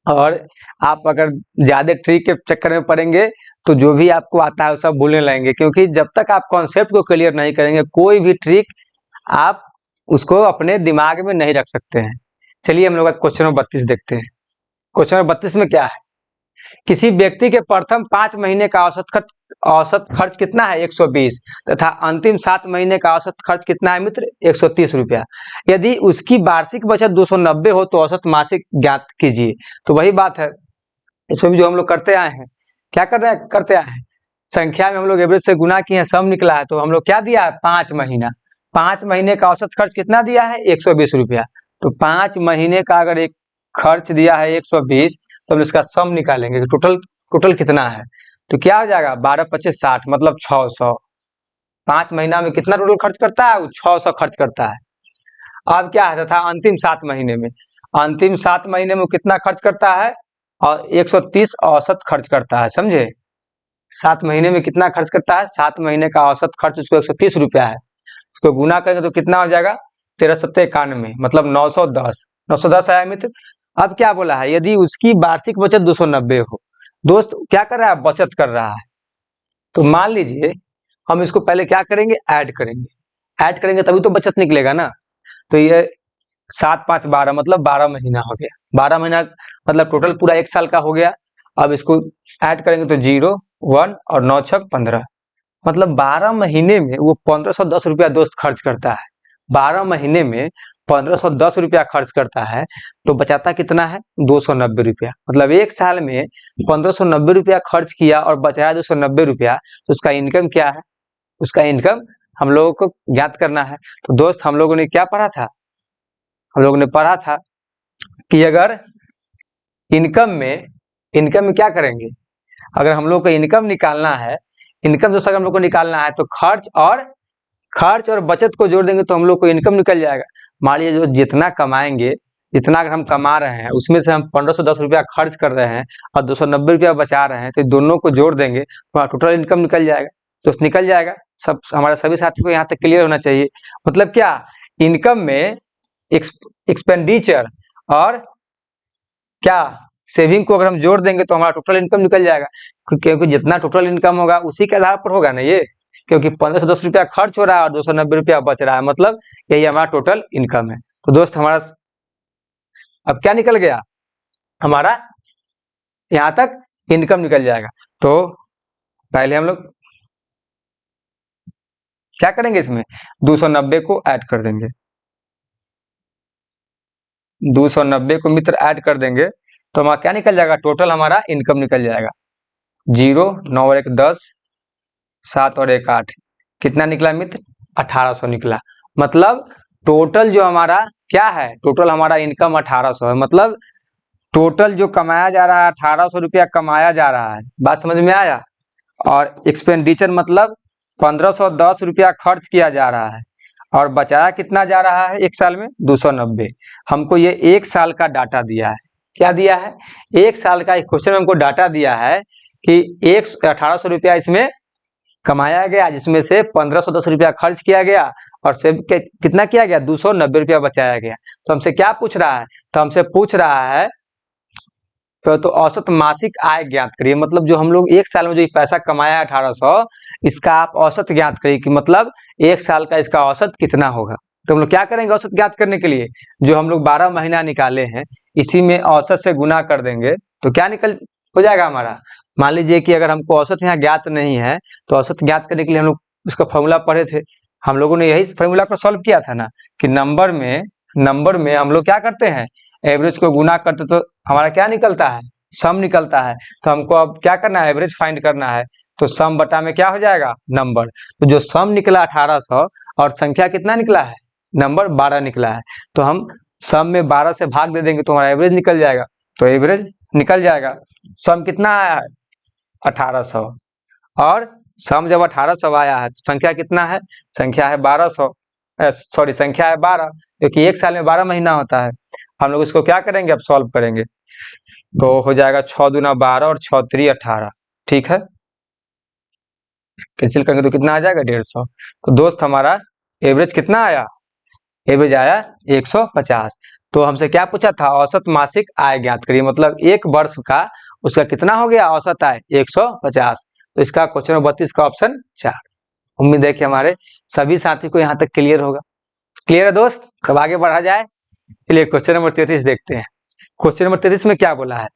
और आप अगर ज्यादा ट्रिक के चक्कर में पड़ेंगे तो जो भी आपको आता है वो सब भूलने लगेंगे, क्योंकि जब तक आप कॉन्सेप्ट को क्लियर नहीं करेंगे कोई भी ट्रिक आप उसको अपने दिमाग में नहीं रख सकते हैं। चलिए हम लोग क्वेश्चन नंबर 32 देखते हैं। क्वेश्चन नंबर 32 में क्या है? किसी व्यक्ति के प्रथम 5 महीने का औसत खर्च कितना है? 120 तथा अंतिम 7 महीने का औसत खर्च कितना है मित्र? 130 रुपया। यदि उसकी वार्षिक बचत 290 हो तो औसत मासिक ज्ञात कीजिए। तो वही बात है, इसमें भी जो हम लोग करते आए हैं, क्या करते आए हैं? संख्या में हम लोग एवरेज से गुना किए हैं, सम निकला है, तो हम लोग क्या दिया है? 5 महीना। 5 महीने का औसत खर्च कितना दिया है? 120 रुपया। तो 5 महीने का अगर एक खर्च दिया है 120, तो हम इसका सम निकालेंगे कि टोटल कितना है। तो क्या हो जाएगा? 12 पच्चीस 60, मतलब 600। 5 महीना में कितना टोटल खर्च करता है? वो 600 खर्च करता है। अब क्या है था? अंतिम 7 महीने में, अंतिम 7 महीने में कितना खर्च करता है? और 130 औसत खर्च करता है, समझे? 7 महीने में कितना खर्च करता है? 7 महीने का औसत खर्च उसको 130 रुपया है। उसको गुना करेंगे तो कितना हो जाएगा? 1391, मतलब 910। 910 आया मित्र। अब क्या बोला है? यदि उसकी वार्षिक बचत 290 हो। दोस्त क्या कर रहा है? बचत कर रहा है। तो मान लीजिए हम इसको पहले क्या करेंगे? ऐड करेंगे तभी तो बचत निकलेगा ना। तो ये 7 5 12, मतलब 12 महीना हो गया। 12 महीना मतलब टोटल पूरा 1 साल का हो गया। अब इसको ऐड करेंगे तो 0 1 और 9 6 15, मतलब 12 महीने में वो 1510 रुपया दोस्त खर्च करता है। 12 महीने में 1510 रुपया खर्च करता है तो बचाता कितना है 290 रुपया। मतलब एक साल में 1590 रुपया खर्च किया और बचाया 290 रुपया, तो उसका इनकम क्या है, उसका इनकम हम लोगों को ज्ञात करना है। तो दोस्त हम लोगों ने क्या पढ़ा था, हम लोगों ने पढ़ा था कि अगर इनकम में क्या करेंगे, अगर हम लोग को इनकम निकालना है, इनकम दोस्तों अगर हम लोग को निकालना है तो खर्च और बचत को जोड़ देंगे तो हम लोग को इनकम निकल जाएगा। मान लीजिए जो जितना कमाएंगे, जितना अगर हम कमा रहे हैं उसमें से हम 1510 रुपया खर्च कर रहे हैं और 290 रुपया बचा रहे हैं, तो दोनों को जोड़ देंगे तो टोटल इनकम निकल जाएगा। तो निकल जाएगा, सब हमारे सभी साथी को यहाँ तक क्लियर होना चाहिए। मतलब क्या, इनकम में एक्सपेंडिचर और क्या सेविंग को अगर हम जोड़ देंगे तो हमारा टोटल इनकम निकल जाएगा, क्योंकि जितना टोटल इनकम होगा उसी के आधार पर होगा ना ये, क्योंकि 1510 रुपया खर्च हो रहा है और 290 रुपया बच रहा है, मतलब यही हमारा टोटल इनकम है। तो दोस्त हमारा अब क्या निकल गया, हमारा यहाँ तक इनकम निकल जाएगा। तो पहले हम लोग क्या करेंगे, इसमें 290 को ऐड कर देंगे, 290 को मित्र ऐड कर देंगे तो हमारा क्या निकल जाएगा, टोटल हमारा इनकम निकल जाएगा। 0 9 और 1 10, 7 और 1 8, कितना निकला मित्र, 1800 निकला। मतलब टोटल जो हमारा क्या है, टोटल हमारा इनकम 1800 है। मतलब टोटल जो कमाया जा रहा है 1800 रुपया कमाया जा रहा है, बात समझ में आया। और एक्सपेंडिचर मतलब 1510 रुपया खर्च किया जा रहा है और बचाया कितना जा रहा है एक साल में 290। हमको ये एक साल का डाटा दिया है, क्या दिया है, एक साल का एक क्वेश्चन में हमको डाटा दिया है कि 1800 रुपया इसमें कमाया गया, जिसमें से 1510 रुपया खर्च किया गया और सेव कितना किया गया, 290 रुपया बचाया गया। तो हमसे क्या पूछ रहा है, तो हमसे पूछ रहा है तो औसत मासिक आय ज्ञात करिए। मतलब जो हम लोग एक साल में जो पैसा कमाया है 1800, इसका आप औसत ज्ञात करिए कि मतलब एक साल का इसका औसत कितना होगा। तो हम लोग क्या करेंगे औसत ज्ञात करने के लिए, जो हम लोग 12 महीना निकाले हैं इसी में औसत से गुना कर देंगे तो क्या निकल हो जाएगा हमारा। मान लीजिए कि अगर हमको औसत यहाँ ज्ञात नहीं है तो औसत ज्ञात करने के लिए हम लोग उसका फॉर्मूला पढ़े थे, हम लोगों ने यही फॉर्मूला को सॉल्व किया था ना, कि नंबर में हम लोग क्या करते हैं, एवरेज को गुना करते तो हमारा क्या निकलता है, सम निकलता है। तो हमको अब क्या करना है, एवरेज फाइंड करना है। तो सम बटा में क्या हो जाएगा, नंबर। तो जो सम निकला 1800 और संख्या कितना निकला है, नंबर 12 निकला है, तो हम सम में 12 से भाग दे देंगे तो हमारा एवरेज निकल जाएगा। तो एवरेज निकल जाएगा। सम कितना आया है 1800 और सम जब 1800 आया है तो संख्या कितना है, संख्या है 1200, सॉरी संख्या है 12, क्योंकि एक साल में 12 महीना होता है। हम लोग इसको क्या करेंगे, अब सॉल्व करेंगे तो हो जाएगा 6 दूना 12 और 6 3 18, ठीक है, कैंसिल करेंगे तो कितना आ जाएगा 150। तो दोस्त हमारा एवरेज कितना आया, एवरेज आया 150। तो हमसे क्या पूछा था, औसत मासिक आय ज्ञात करिए। मतलब एक वर्ष का उसका कितना हो गया औसत आय 150। तो इसका क्वेश्चन नंबर 32 का ऑप्शन 4। उम्मीद है कि हमारे सभी साथी को यहाँ तक क्लियर होगा। क्लियर है दोस्त, तब आगे बढ़ा जाए। चलिए क्वेश्चन नंबर 33 देखते हैं। क्वेश्चन नंबर 33 में क्या बोला है,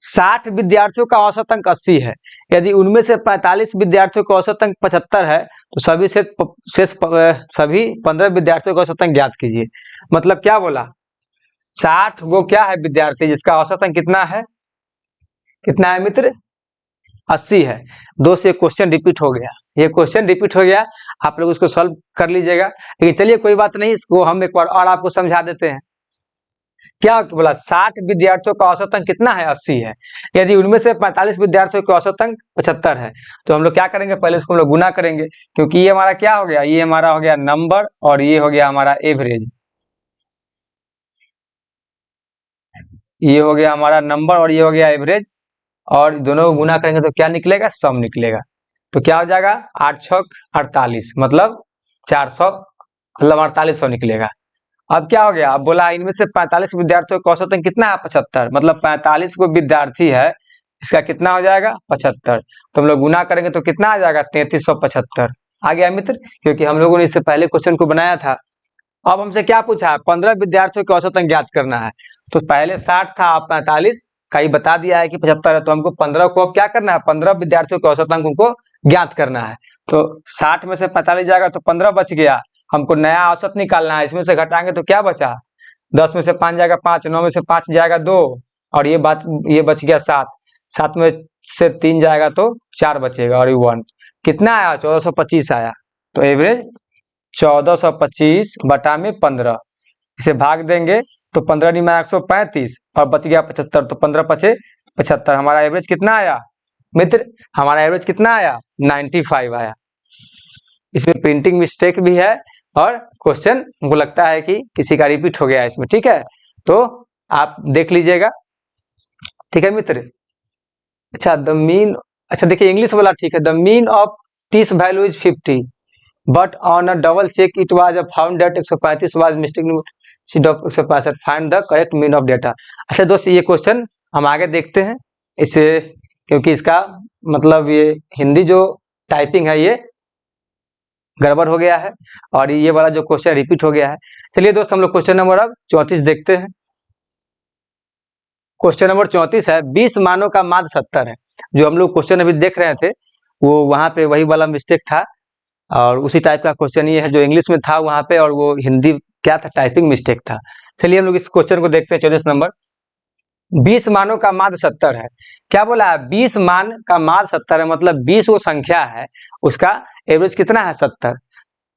60 विद्यार्थियों का औसत अंक 80 है, यदि उनमें से 45 विद्यार्थियों का औसत अंक 75 है तो सभी 15 विद्यार्थियों का औसत अंक ज्ञात कीजिए। मतलब क्या बोला, 60 वो क्या है विद्यार्थी जिसका औसत अंक कितना है मित्र, 80 है। दो से क्वेश्चन रिपीट हो गया, ये क्वेश्चन रिपीट हो गया, आप लोग उसको सॉल्व कर लीजिएगा। लेकिन चलिए कोई बात नहीं, इसको हम एक बार और आपको समझा देते हैं। क्या बोला, 60 विद्यार्थियों का औसत अंक कितना है 80 है, यदि उनमें से 45 विद्यार्थियों का औसत अंक 75 है। तो हम लोग क्या करेंगे, पहले इसको हम लोग गुना करेंगे, क्योंकि ये हमारा क्या हो गया, ये हमारा हो गया नंबर और ये हो गया हमारा एवरेज, ये हो गया हमारा नंबर और ये हो गया एवरेज, और दोनों को गुना करेंगे तो क्या निकलेगा, सम निकलेगा। तो क्या हो जाएगा 8 6 48, मतलब 400, मतलब 4800 निकलेगा। अब क्या हो गया, अब बोला इनमें से 45 विद्यार्थियों का औसत अंक कितना है 75, मतलब 45 को विद्यार्थी है, इसका कितना हो जाएगा 75। तो हम लोग गुना करेंगे तो कितना आ जाएगा 3375। आ गया मित्र, क्योंकि हम लोगों ने इससे पहले क्वेश्चन को बनाया था। अब हमसे क्या पूछा है, 15 विद्यार्थियों का औसत अंक ज्ञात करना है। तो पहले 60 था, अब 45 का ही बता दिया है कि 75 है, तो हमको 15 को अब क्या करना है, 15 विद्यार्थियों के औसत अंक को ज्ञात करना है। तो 60 में से 45 जाएगा तो 15 बच गया, हमको नया औसत निकालना है। इसमें से घटाएंगे तो क्या बचा, 10 में से 5 जाएगा 5, 9 में से 5 जाएगा 2, और ये बच गया 7, 7 में से 3 जाएगा तो 4 बचेगा, और ये 1 कितना आया, 1425 आया। तो एवरेज 1425 बटा में 15, इसे भाग देंगे तो 15 × 135 और बच गया 75, तो 15 पचे 75। हमारा एवरेज कितना आया मित्र, हमारा एवरेज कितना आया, 95 आया। इसमें प्रिंटिंग मिस्टेक भी है और क्वेश्चन हमको लगता है कि किसी का रिपीट हो गया है इसमें, ठीक है, तो आप देख लीजिएगा, ठीक है मित्र। अच्छा द मीन, अच्छा देखिए इंग्लिश वाला ठीक है, the mean of this value is 50 but on a double check it was found that 135 was mistake sheet of 165, find the correct mean of data. अच्छा दोस्त ये क्वेश्चन हम आगे देखते हैं इसे, क्योंकि इसका मतलब ये हिंदी जो टाइपिंग है ये गड़बड़ हो गया है और ये वाला जो क्वेश्चन रिपीट हो गया है। चलिए दोस्त हम लोग क्वेश्चन नंबर अब 34 देखते हैं। क्वेश्चन नंबर 34 है, 20 मानों का माध्य 70 है। जो हम लोग क्वेश्चन अभी देख रहे थे वो वहां पे वही वाला मिस्टेक था, और उसी टाइप का क्वेश्चन ये है जो इंग्लिश में था वहां पे, और वो हिंदी क्या था, टाइपिंग मिस्टेक था। चलिए हम लोग इस क्वेश्चन को देखते हैं। 34 नंबर, 20 मानों का माध्य 70 है। क्या बोला है, 20 मान का माध्य 70 है, मतलब 20 वो संख्या है, उसका एवरेज कितना है 70।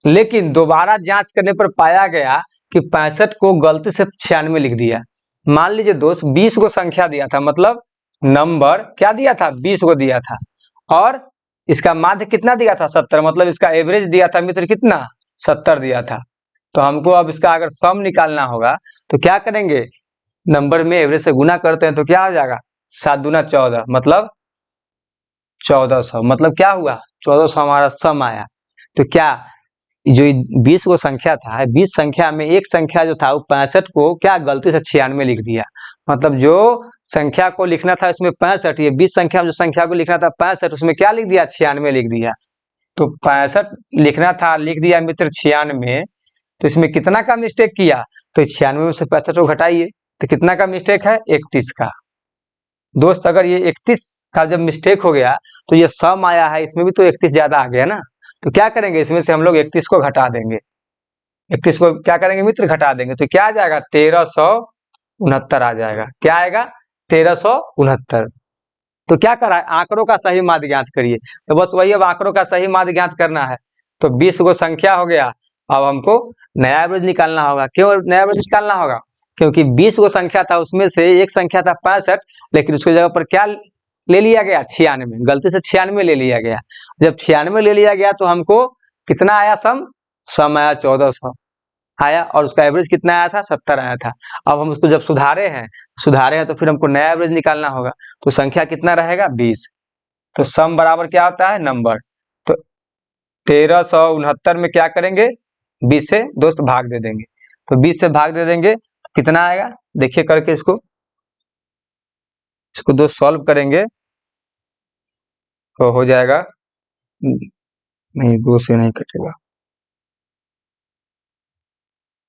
लेकिन दोबारा जांच करने पर पाया गया कि 65 को गलती से 96 लिख दिया। मान लीजिए दोस्त 20 को संख्या दिया था, मतलब नंबर क्या दिया था, 20 को दिया था, और इसका माध्य कितना दिया था 70, मतलब इसका एवरेज दिया था मित्र कितना, 70 दिया था। तो हमको अब इसका अगर सम निकालना होगा तो क्या करेंगे, नंबर में एवरेज से गुना करते हैं तो क्या हो जाएगा, 7 दूना 14, मतलब 1400, मतलब क्या हुआ 1400 हमारा सम आया। तो क्या जो 20 को संख्या था, 20 संख्या में एक संख्या जो था वो 65 को क्या गलती से 96 लिख दिया, मतलब जो संख्या को लिखना था इसमें 65, ये 20 संख्या में जो संख्या को लिखना था 65 उसमें क्या लिख दिया, 96 लिख दिया। तो 65 लिखना था, लिख दिया मित्र 96, तो इसमें कितना का मिस्टेक किया, तो 96 में से 65 को घटाइए तो कितना का मिस्टेक है, 31 का। दोस्त अगर ये 31 का जब मिस्टेक हो गया तो ये सम आया है, इसमें भी तो 31 ज्यादा आ गया ना, तो क्या करेंगे इसमें से हम लोग 31 को घटा देंगे, 31 को क्या करेंगे मित्र, घटा देंगे, तो क्या आ जाएगा 1369 आ जाएगा। क्या आएगा 1369। तो क्या करा है, आंकड़ों का सही माध्य ज्ञात करिए। तो बस वही अब आंकड़ों का सही माध्य ज्ञात करना है। तो 20 को संख्या हो गया, अब हमको नया एवरेज निकालना होगा। क्यों नया एवरेज निकालना होगा, क्योंकि 20 को संख्या था उसमें से एक संख्या था 65, लेकिन उसकी जगह पर क्या ले लिया गया, 96, गलती से 96 ले लिया गया। जब 96 ले लिया गया तो हमको कितना आया, सम आया 1400 आया, और उसका एवरेज कितना आया था, 70 आया था। अब हम उसको जब सुधारे हैं तो फिर हमको नया एवरेज निकालना होगा। तो संख्या कितना रहेगा, 20। तो सम बराबर क्या होता है, नंबर। तो 1369 में क्या करेंगे, 20 से दोस्त भाग दे देंगे। तो 20 से भाग दे देंगे, कितना आएगा, देखिए करके इसको दोस्त सॉल्व करेंगे तो हो जाएगा, नहीं 2 से नहीं कटेगा,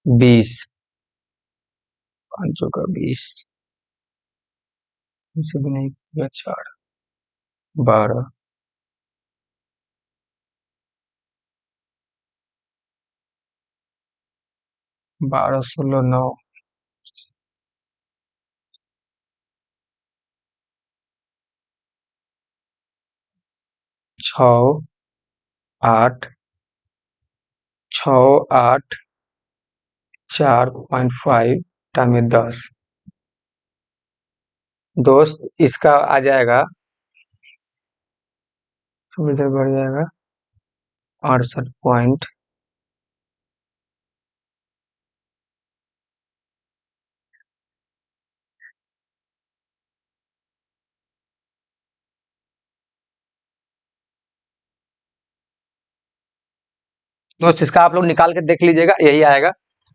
20 5 का 20 इसे भी नहीं, 4 12 12 16 9 6 8 6 8 4.5 टाइम 10। दोस्त इसका आ जाएगा, इधर बढ़ जाएगा 68 पॉइंट, दोस्त इसका आप लोग निकाल के देख लीजिएगा, यही आएगा।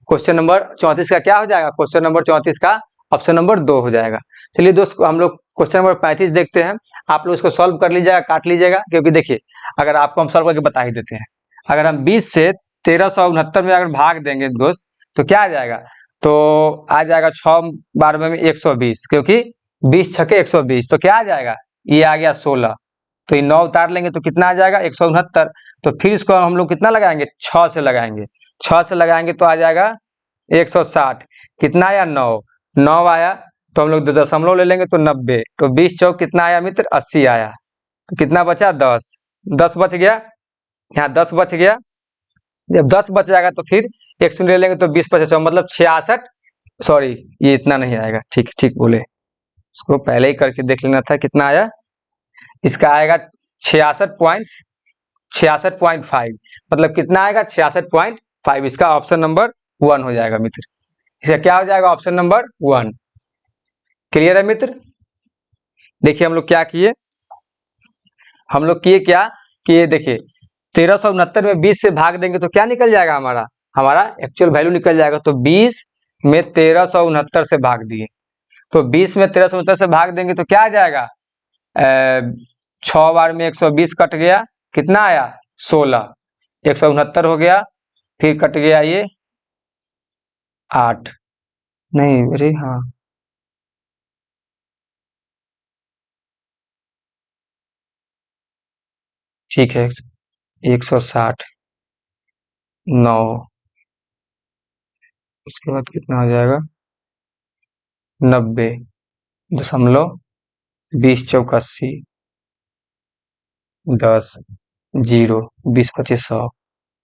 क्वेश्चन नंबर 34 का क्या हो जाएगा, क्वेश्चन नंबर 34 का ऑप्शन नंबर 2 हो जाएगा। चलिए दोस्त हम लोग क्वेश्चन नंबर 35 देखते हैं। आप लोग इसको सॉल्व कर लीजिएगा, काट लीजिएगा, क्योंकि देखिए अगर आपको हम सॉल्व करके बता ही देते हैं। अगर हम 20 से 1369 में अगर भाग देंगे दोस्त तो क्या आ जाएगा, तो आ जाएगा 6 12 में 120, क्योंकि 20 छके 120, तो क्या आ जाएगा, ये आ गया 16, तो ये 9 उतार लेंगे तो कितना आ जाएगा 169। तो फिर इसको हम लोग कितना लगाएंगे, 6 से लगाएंगे, 6 से लगाएंगे तो आ जाएगा 160। कितना आया 9, 9 आया तो हम लोग 2 दशमलव ले लेंगे तो 90। तो 20 चौक कितना आया मित्र 80 आया। तो कितना बचा 10, 10 बच गया, यहाँ 10 बच गया। जब 10 बच जाएगा तो फिर एक शून्य ले लेंगे तो 20 पचास मतलब 66। सॉरी ये इतना नहीं आएगा, ठीक ठीक बोले, इसको पहले ही करके देख लेना था कितना आया। इसका आएगा 66.5 मतलब कितना आएगा 66.5। इसका ऑप्शन नंबर 1 हो जाएगा मित्र। इसका क्या हो जाएगा ऑप्शन नंबर 1। क्लियर है मित्र। देखिए हम लोग क्या किए, हम लोग किए क्या कि ये देखिए 1369 में 20 से भाग देंगे तो क्या निकल जाएगा हमारा, हमारा एक्चुअल वैल्यू निकल जाएगा। तो 20 में 1369 से भाग दिए, तो 20 में 1369 से भाग देंगे तो क्या आ जाएगा 6 बार में 120 कट गया, कितना आया 16, 169 हो गया, फिर कट गया ये 8, नहीं अरे हाँ ठीक है 160, 9, उसके बाद कितना हो जाएगा 90.20 10 0 20 25 100।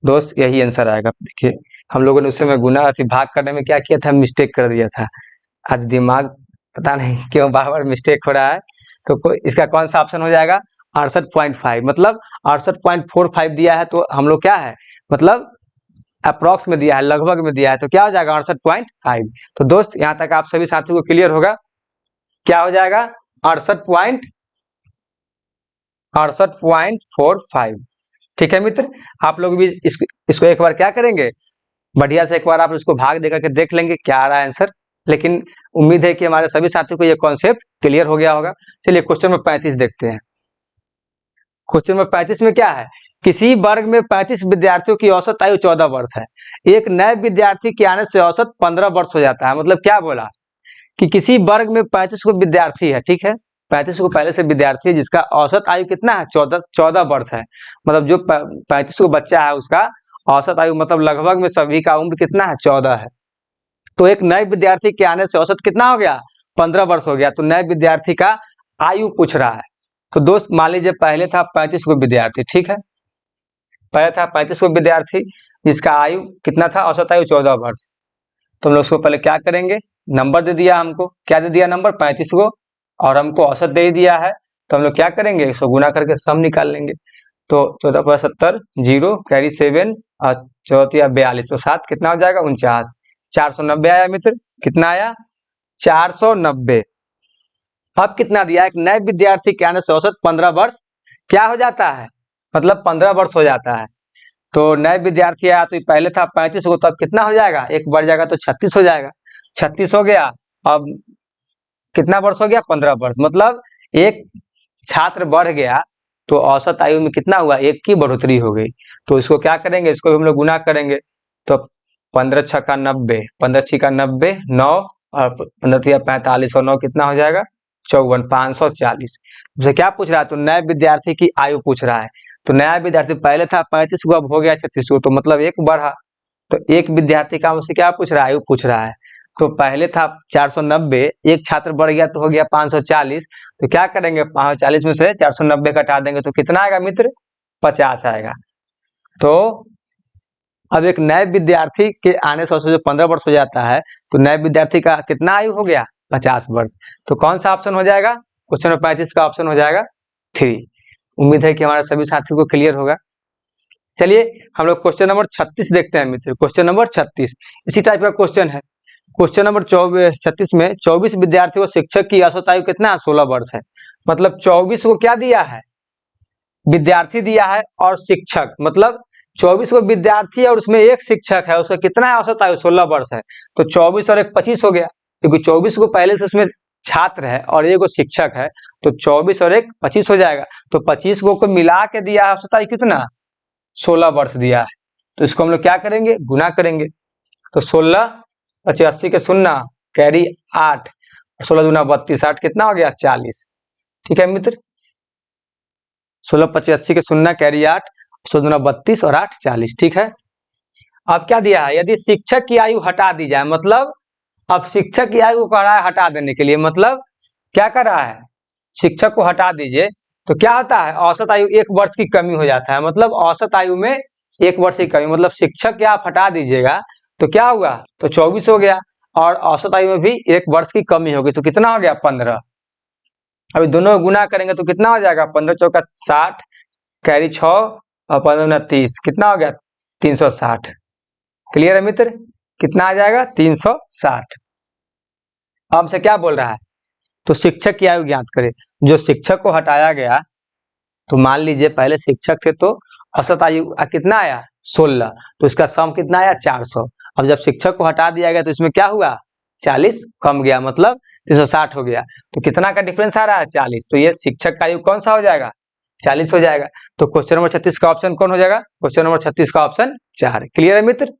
दोस्त यही आंसर आएगा। देखिए हम लोगों ने उस समय गुना भाग करने में क्या किया था, मिस्टेक कर दिया था। आज दिमाग पता नहीं क्यों बार बार मिस्टेक हो रहा है। तो इसका कौन सा ऑप्शन हो जाएगा 68.5 मतलब 68.45 दिया है तो हम लोग क्या है मतलब अप्रॉक्स में दिया है, लगभग में दिया है, तो क्या हो जाएगा 68.5। तो दोस्त यहाँ तक आप सभी साथियों को क्लियर होगा, क्या हो जाएगा 68.45। ठीक है मित्र, आप लोग भी इसको एक बार क्या करेंगे बढ़िया से, एक बार आप इसको भाग देकर के देख लेंगे क्या आ रहा है आंसर। लेकिन उम्मीद है कि हमारे सभी साथियों को ये कॉन्सेप्ट क्लियर हो गया होगा। चलिए क्वेश्चन नंबर 35 देखते हैं। क्वेश्चन नंबर 35 में क्या है, किसी वर्ग में 35 विद्यार्थियों की औसत आयु 14 वर्ष है, एक नए विद्यार्थी के आने से औसत 15 वर्ष हो जाता है। मतलब क्या बोला कि किसी वर्ग में 35 को विद्यार्थी है, ठीक है 35 को पहले से विद्यार्थी है जिसका औसत आयु कितना है 14 वर्ष है। मतलब जो 35 को बच्चा है उसका औसत आयु मतलब लगभग में सभी का उम्र कितना है 14 है। तो एक नए विद्यार्थी के आने से औसत कितना हो गया 15 वर्ष हो गया। तो नए विद्यार्थी का आयु पूछ रहा है। तो दोस्त मान लीजिए पहले था 35 को विद्यार्थी, ठीक है पहले था 35 को विद्यार्थी जिसका आयु कितना था औसत आयु 14 वर्ष। तो हम लोग उसको पहले क्या करेंगे, नंबर दे दिया हमको, क्या दे दिया नंबर 35 को, और हमको औसत दे दिया है। तो हम लोग क्या करेंगे इसको गुना करके सम निकाल लेंगे। तो 14 पर 70 जीरो कैरी 7 और 14 42 तो 7 कितना हो जाएगा 49, 490 आया मित्र। कितना आया 490। अब कितना दिया, एक नए विद्यार्थी के आने से औसत 15 वर्ष क्या हो जाता है मतलब 15 वर्ष हो जाता है। तो नए विद्यार्थी आया तो पहले था 35 को, तो अब कितना हो जाएगा एक बढ़ जाएगा तो 36 हो जाएगा, 36 हो गया। अब कितना वर्ष हो गया 15 वर्ष, मतलब एक छात्र बढ़ गया तो औसत आयु में कितना हुआ एक की बढ़ोतरी हो गई। तो इसको क्या करेंगे, इसको हम लोग गुना करेंगे। तो 15 छक्का 90, 15 छिका 90, 9 और 15 तिया 45 और 9 कितना हो जाएगा 54, 540। मुझे क्या पूछ रहा है, तो नए विद्यार्थी की आयु पूछ रहा है। तो नया विद्यार्थी पहले था 35 को अब हो गया 36 को, तो मतलब एक बढ़ा। तो एक विद्यार्थी का मुझसे क्या पूछ रहा है आयु पूछ रहा है। तो पहले था 490, एक छात्र बढ़ गया तो हो गया 540। तो क्या करेंगे 540 में से 490 घटा देंगे तो कितना आएगा मित्र 50 आएगा। तो अब एक नए विद्यार्थी के आने से जो 15 वर्ष हो जाता है तो नए विद्यार्थी का कितना आयु हो गया 50 वर्ष। तो कौन सा ऑप्शन हो जाएगा क्वेश्चन नंबर 35 का ऑप्शन हो जाएगा 3। उम्मीद है कि हमारे सभी साथियों को क्लियर होगा। चलिए हम लोग क्वेश्चन नंबर 36 देखते हैं मित्र। क्वेश्चन नंबर 36 इसी टाइप का क्वेश्चन है। क्वेश्चन नंबर 36 में 24 विद्यार्थियों शिक्षक की औसत आयु कितना है 16 वर्ष है। मतलब 24 को क्या दिया है विद्यार्थी दिया है और शिक्षक, मतलब 24 को विद्यार्थी है और उसमें एक शिक्षक है, उसका कितना है औसत आयु 16 वर्ष है। तो 24 और एक 25 हो गया, क्योंकि 24 को पहले से उसमें छात्र है और एक शिक्षक है, तो 24 और एक 25 हो जाएगा। तो 25 को मिला के दिया है औसत आयु कितना 16 वर्ष दिया है। तो इसको हम लोग क्या करेंगे गुना करेंगे। तो 16 85 के शून्य कैरी 8, 16 दूना 32, 8 कितना हो गया 40। ठीक है मित्र 16 85 के शून्य कैरी 8, 16 दूना 32 और 8 40। ठीक है अब क्या दिया है, यदि शिक्षक की आयु हटा दी जाए, मतलब अब शिक्षक की आयु को कह रहा है हटा देने के लिए, मतलब क्या कर रहा है, शिक्षक को हटा दीजिए तो क्या होता है, औसत आयु 1 वर्ष की कमी हो जाता है। मतलब औसत आयु में 1 वर्ष की कमी, मतलब शिक्षक क्या आप हटा दीजिएगा तो क्या हुआ, तो 24 हो गया, और औसत आयु में भी 1 वर्ष की कमी होगी, तो कितना हो गया, 15। अभी दोनों गुना करेंगे तो कितना हो जाएगा, 15 चौका 60, कैरी 6 और 15 30, कितना हो गया, 360। क्लियर है मित्र, कितना आ जाएगा, 360। अब हमसे क्या बोल रहा है, तो शिक्षक की आयु ज्ञात करें। जो शिक्षक को हटाया गया, तो मान लीजिए पहले शिक्षक थे तो औसत आयु कितना आया, 16, तो इसका सम कितना आया, 400। अब जब शिक्षक को हटा दिया गया तो इसमें क्या हुआ, 40 कम गया, मतलब 360 हो गया, तो कितना का डिफरेंस आ रहा है, 40। तो ये शिक्षक का आयु कौन सा हो जाएगा, 40 हो जाएगा। तो क्वेश्चन नंबर 36 का ऑप्शन कौन हो जाएगा, क्वेश्चन नंबर 36 का ऑप्शन 4। क्लियर है मित्र,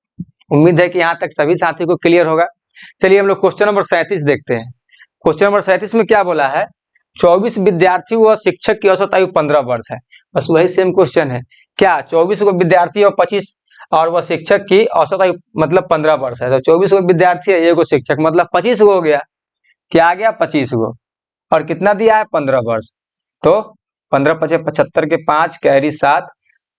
उम्मीद है कि यहाँ तक सभी साथी को क्लियर होगा। चलिए हम लोग क्वेश्चन नंबर 37 देखते हैं। क्वेश्चन नंबर 37 में क्या बोला है, 24 विद्यार्थी व शिक्षक की औसत आयु 15 वर्ष है। बस वही सेम क्वेश्चन है, क्या 24 को विद्यार्थी और 25 और वह शिक्षक की औसत आयु मतलब 15 वर्ष है, तो 24 को विद्यार्थी है, 1 शिक्षक, मतलब 25 को हो गया, क्या आ गया, 25 को, और कितना दिया है, 15 वर्ष। तो 15 पचे 75 के 5 कैरी 7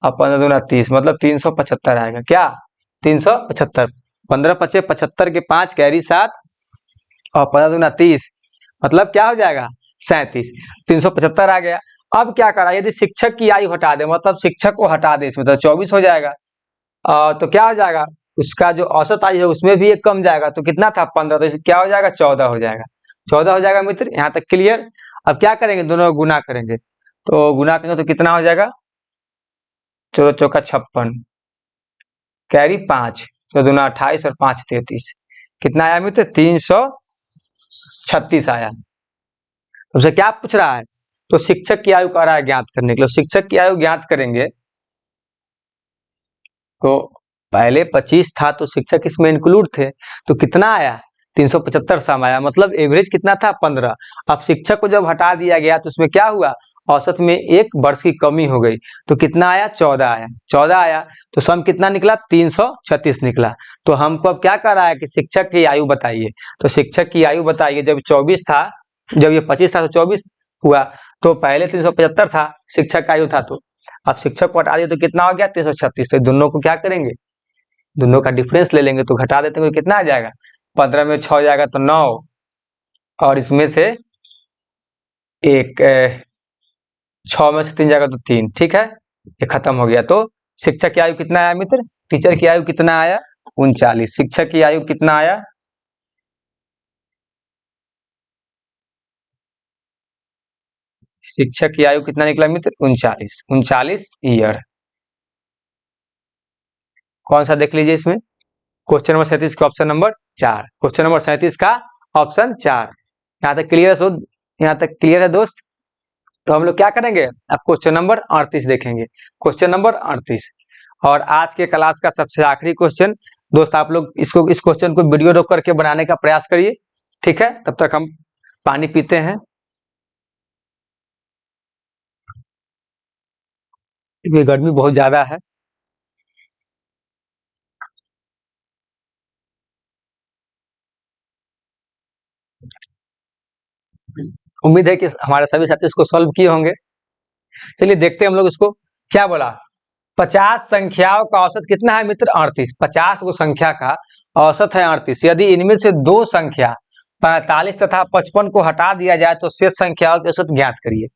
और 15 दूना 30, मतलब 375 आएगा, क्या 375। 15 पचे 75 के 5 कैरी 7 और 15 दूना 30, मतलब क्या हो जाएगा, 37, 375 आ गया। अब क्या करा, यदि शिक्षक की आयु हटा दे, मतलब शिक्षक को हटा दे इसमें, तो 24 हो जाएगा, तो क्या हो जाएगा, उसका जो औसत आयु है उसमें भी एक कम जाएगा, तो कितना था, 15, तो क्या हो जाएगा, 14 हो जाएगा, 14 हो जाएगा मित्र, यहाँ तक क्लियर। अब क्या करेंगे, दोनों गुना करेंगे, तो गुना करेंगे तो कितना हो जाएगा, 14 चौका 56, कैरी 5, 14 दूना 28 और 5 33, कितना आया मित्र, 336 आया। तुमसे क्या पूछ रहा है, तो शिक्षक की आयु कह रहा है ज्ञात करने के लिए। शिक्षक की आयु ज्ञात करेंगे तो पहले 25 था तो शिक्षक इसमें इंक्लूड थे, तो कितना आया, 375 सम आया, मतलब एवरेज कितना था, 15। अब शिक्षक को जब हटा दिया गया तो उसमें क्या हुआ, औसत में 1 वर्ष की कमी हो गई, तो कितना आया, 14 आया, 14 आया, तो सम कितना निकला, 336 निकला। तो हमको अब क्या कर रहा है कि शिक्षक की आयु बताइए, तो शिक्षक की आयु बताइए, जब 24 था, जब ये 25 था तो 24 हुआ, तो पहले 375 था शिक्षक का आयु था, तो अब शिक्षक को हटा दिए तो कितना हो गया, 336। तो दोनों को क्या करेंगे, दोनों का डिफरेंस ले लेंगे, तो घटा देते हैं, कितना आ जाएगा, 15 में 6 जाएगा तो 9, और इसमें से एक 6 में से 3 जाएगा तो 3, ठीक है, ये खत्म हो गया। तो शिक्षक की आयु कितना आया मित्र, टीचर की आयु कितना आया, 39, शिक्षक की आयु कितना आया, शिक्षक की आयु कितना निकला मित्र, 39, 39 ईयर। कौन सा देख लीजिए इसमें, क्वेश्चन नंबर 37 का ऑप्शन नंबर 4, क्वेश्चन नंबर 37 का ऑप्शन 4। यहाँ तक क्लियर है, यहाँ तक क्लियर है दोस्त। तो हम लोग क्या करेंगे, अब क्वेश्चन नंबर 38 देखेंगे, क्वेश्चन नंबर 38, और आज के क्लास का सबसे आखिरी क्वेश्चन। दोस्त आप लोग इसको, इस क्वेश्चन को वीडियो रोक करके बनाने का प्रयास करिए, ठीक है, तब तक हम पानी पीते हैं, क्योंकि गर्मी बहुत ज्यादा है। उम्मीद है कि हमारे सभी साथी इसको सॉल्व किए होंगे। चलिए देखते हैं हम लोग इसको, क्या बोला, 50 संख्याओं का औसत कितना है मित्र, 38। 50 को संख्या का औसत है 38, यदि इनमें से दो संख्या 45 तथा 55 को हटा दिया जाए तो शेष संख्याओं के औसत ज्ञात करिए।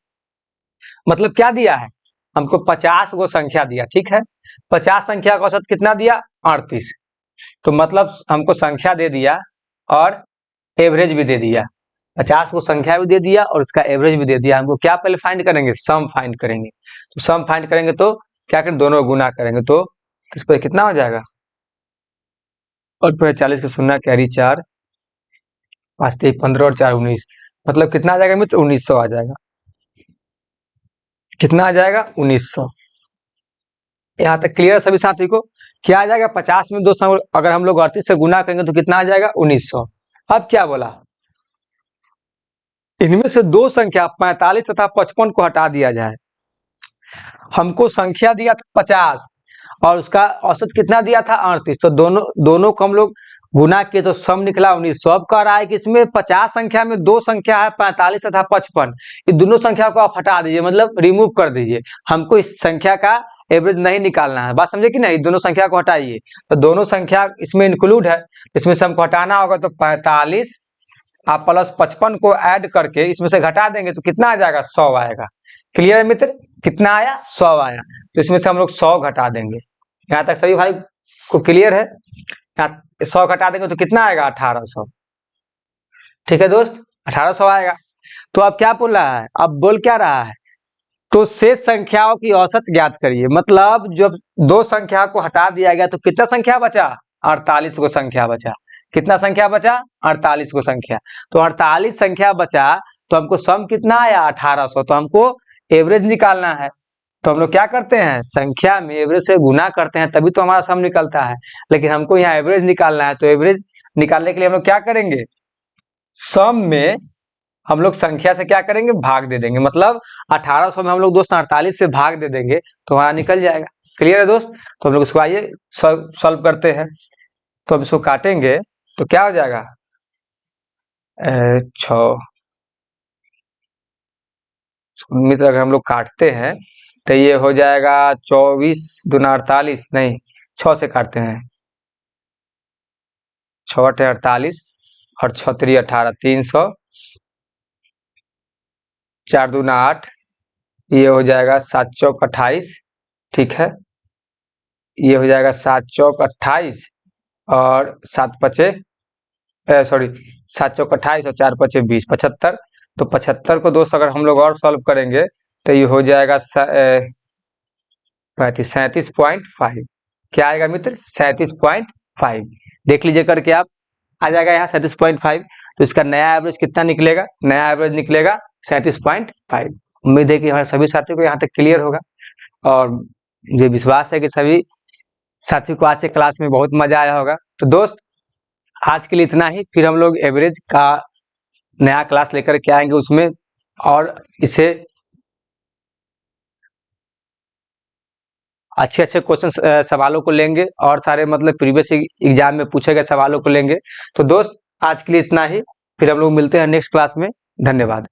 मतलब क्या दिया है, हमको 50 को संख्या दिया, ठीक है, 50 संख्या का औसत कितना दिया, 38, तो मतलब हमको संख्या दे दिया और एवरेज भी दे दिया, 50 को संख्या भी दे दिया और इसका एवरेज भी दे दिया। हमको क्या पहले फाइंड करेंगे, सम फाइंड करेंगे, तो सम फाइंड करेंगे तो क्या करें, दोनों गुना करेंगे, तो इस पर कितना हो जाएगा, और 40 का शून्य कैरी 4, 5 3 15 और 4 19, मतलब कितना आ जाएगा मित्र, 1900 आ जाएगा, कितना आ जाएगा, 1900। यहाँ तक क्लियर सभी साथी को, क्या आ जाएगा, 50 में दो अगर हम लोग 38 से गुना करेंगे तो कितना आ जाएगा, 1900। अब क्या बोला, इनमें से दो संख्या 45 तथा 55 को हटा दिया जाए। हमको संख्या दिया था 50 और उसका औसत कितना दिया था 38। तो दोनों को हम लोग गुना किए तो सम निकला 19। तो अब कह रहा है कि इसमें 50 संख्या में दो संख्या है 45 तथा 55। ये दोनों संख्या को आप हटा दीजिए, मतलब रिमूव कर दीजिए। हमको इस संख्या का एवरेज नहीं निकालना है, बात समझे कि नहीं। दोनों संख्या को हटाइए तो दोनों संख्या इसमें इंक्लूड है, इसमें से हमको हटाना होगा। तो 45 आप प्लस 55 को ऐड करके इसमें से घटा देंगे तो कितना आ जाएगा, 100 आएगा। क्लियर है मित्र, कितना आया, 100 आया। तो इसमें से हम लोग 100 घटा देंगे। यहाँ तक सभी भाई को क्लियर है। 100 घटा देंगे तो कितना आएगा, 1800। ठीक है दोस्त, 1800 आएगा। तो अब क्या बोल रहा है, अब बोल क्या रहा है, तो शेष संख्याओं की औसत ज्ञात करिए। मतलब जब दो संख्या को हटा दिया गया तो कितना संख्या बचा, 48 को संख्या बचा। कितना संख्या बचा, 48 को संख्या। तो 48 संख्या बचा तो हमको सम कितना आया, 1800। तो हमको एवरेज निकालना है। तो हम लोग क्या करते हैं, संख्या में एवरेज से गुना करते हैं तभी तो हमारा सम निकलता है। लेकिन हमको यहाँ एवरेज निकालना है, तो एवरेज निकालने के लिए हम लोग क्या करेंगे, सम में हम लोग संख्या से क्या करेंगे, भाग दे देंगे। मतलब 1800 में हम लोग दोस्त 48 से भाग दे देंगे तो हमारा निकल जाएगा। क्लियर है दोस्त। तो हम लोग इसको आइए सॉल्व करते हैं। तो हम इसको काटेंगे तो क्या हो जाएगा, 6 मित्र अगर हम लोग काटते हैं तो ये हो जाएगा 24 दूना 48, नहीं 6 से काटते हैं, 6 8 48 और 6 3 18, 300, 4 दूना 8, ये हो जाएगा 7 चौक 28। ठीक है, ये हो जाएगा 7 चौक 28 और 7 पचे सॉरी 7 चौक 28 और 4 पचे 20, 75। तो 75 को दोस्त अगर हम लोग और सॉल्व करेंगे तो ये हो जाएगा 37.5। क्या आएगा मित्र, 37.5। देख लीजिए करके आप, आ जाएगा यहाँ 37.5। तो इसका नया एवरेज कितना निकलेगा, नया एवरेज निकलेगा 37.5। उम्मीद है कि हमारे सभी साथियों को यहाँ तक क्लियर होगा और मुझे विश्वास है कि सभी साथियों को आज के क्लास में बहुत मजा आया होगा। तो दोस्त आज के लिए इतना ही, फिर हम लोग एवरेज का नया क्लास लेकर के आएंगे, उसमें और इसे अच्छे अच्छे क्वेश्चन सवालों को लेंगे और सारे मतलब प्रीवियस एग्जाम में पूछे गए सवालों को लेंगे। तो दोस्त आज के लिए इतना ही, फिर हम लोग मिलते हैं नेक्स्ट क्लास में। धन्यवाद।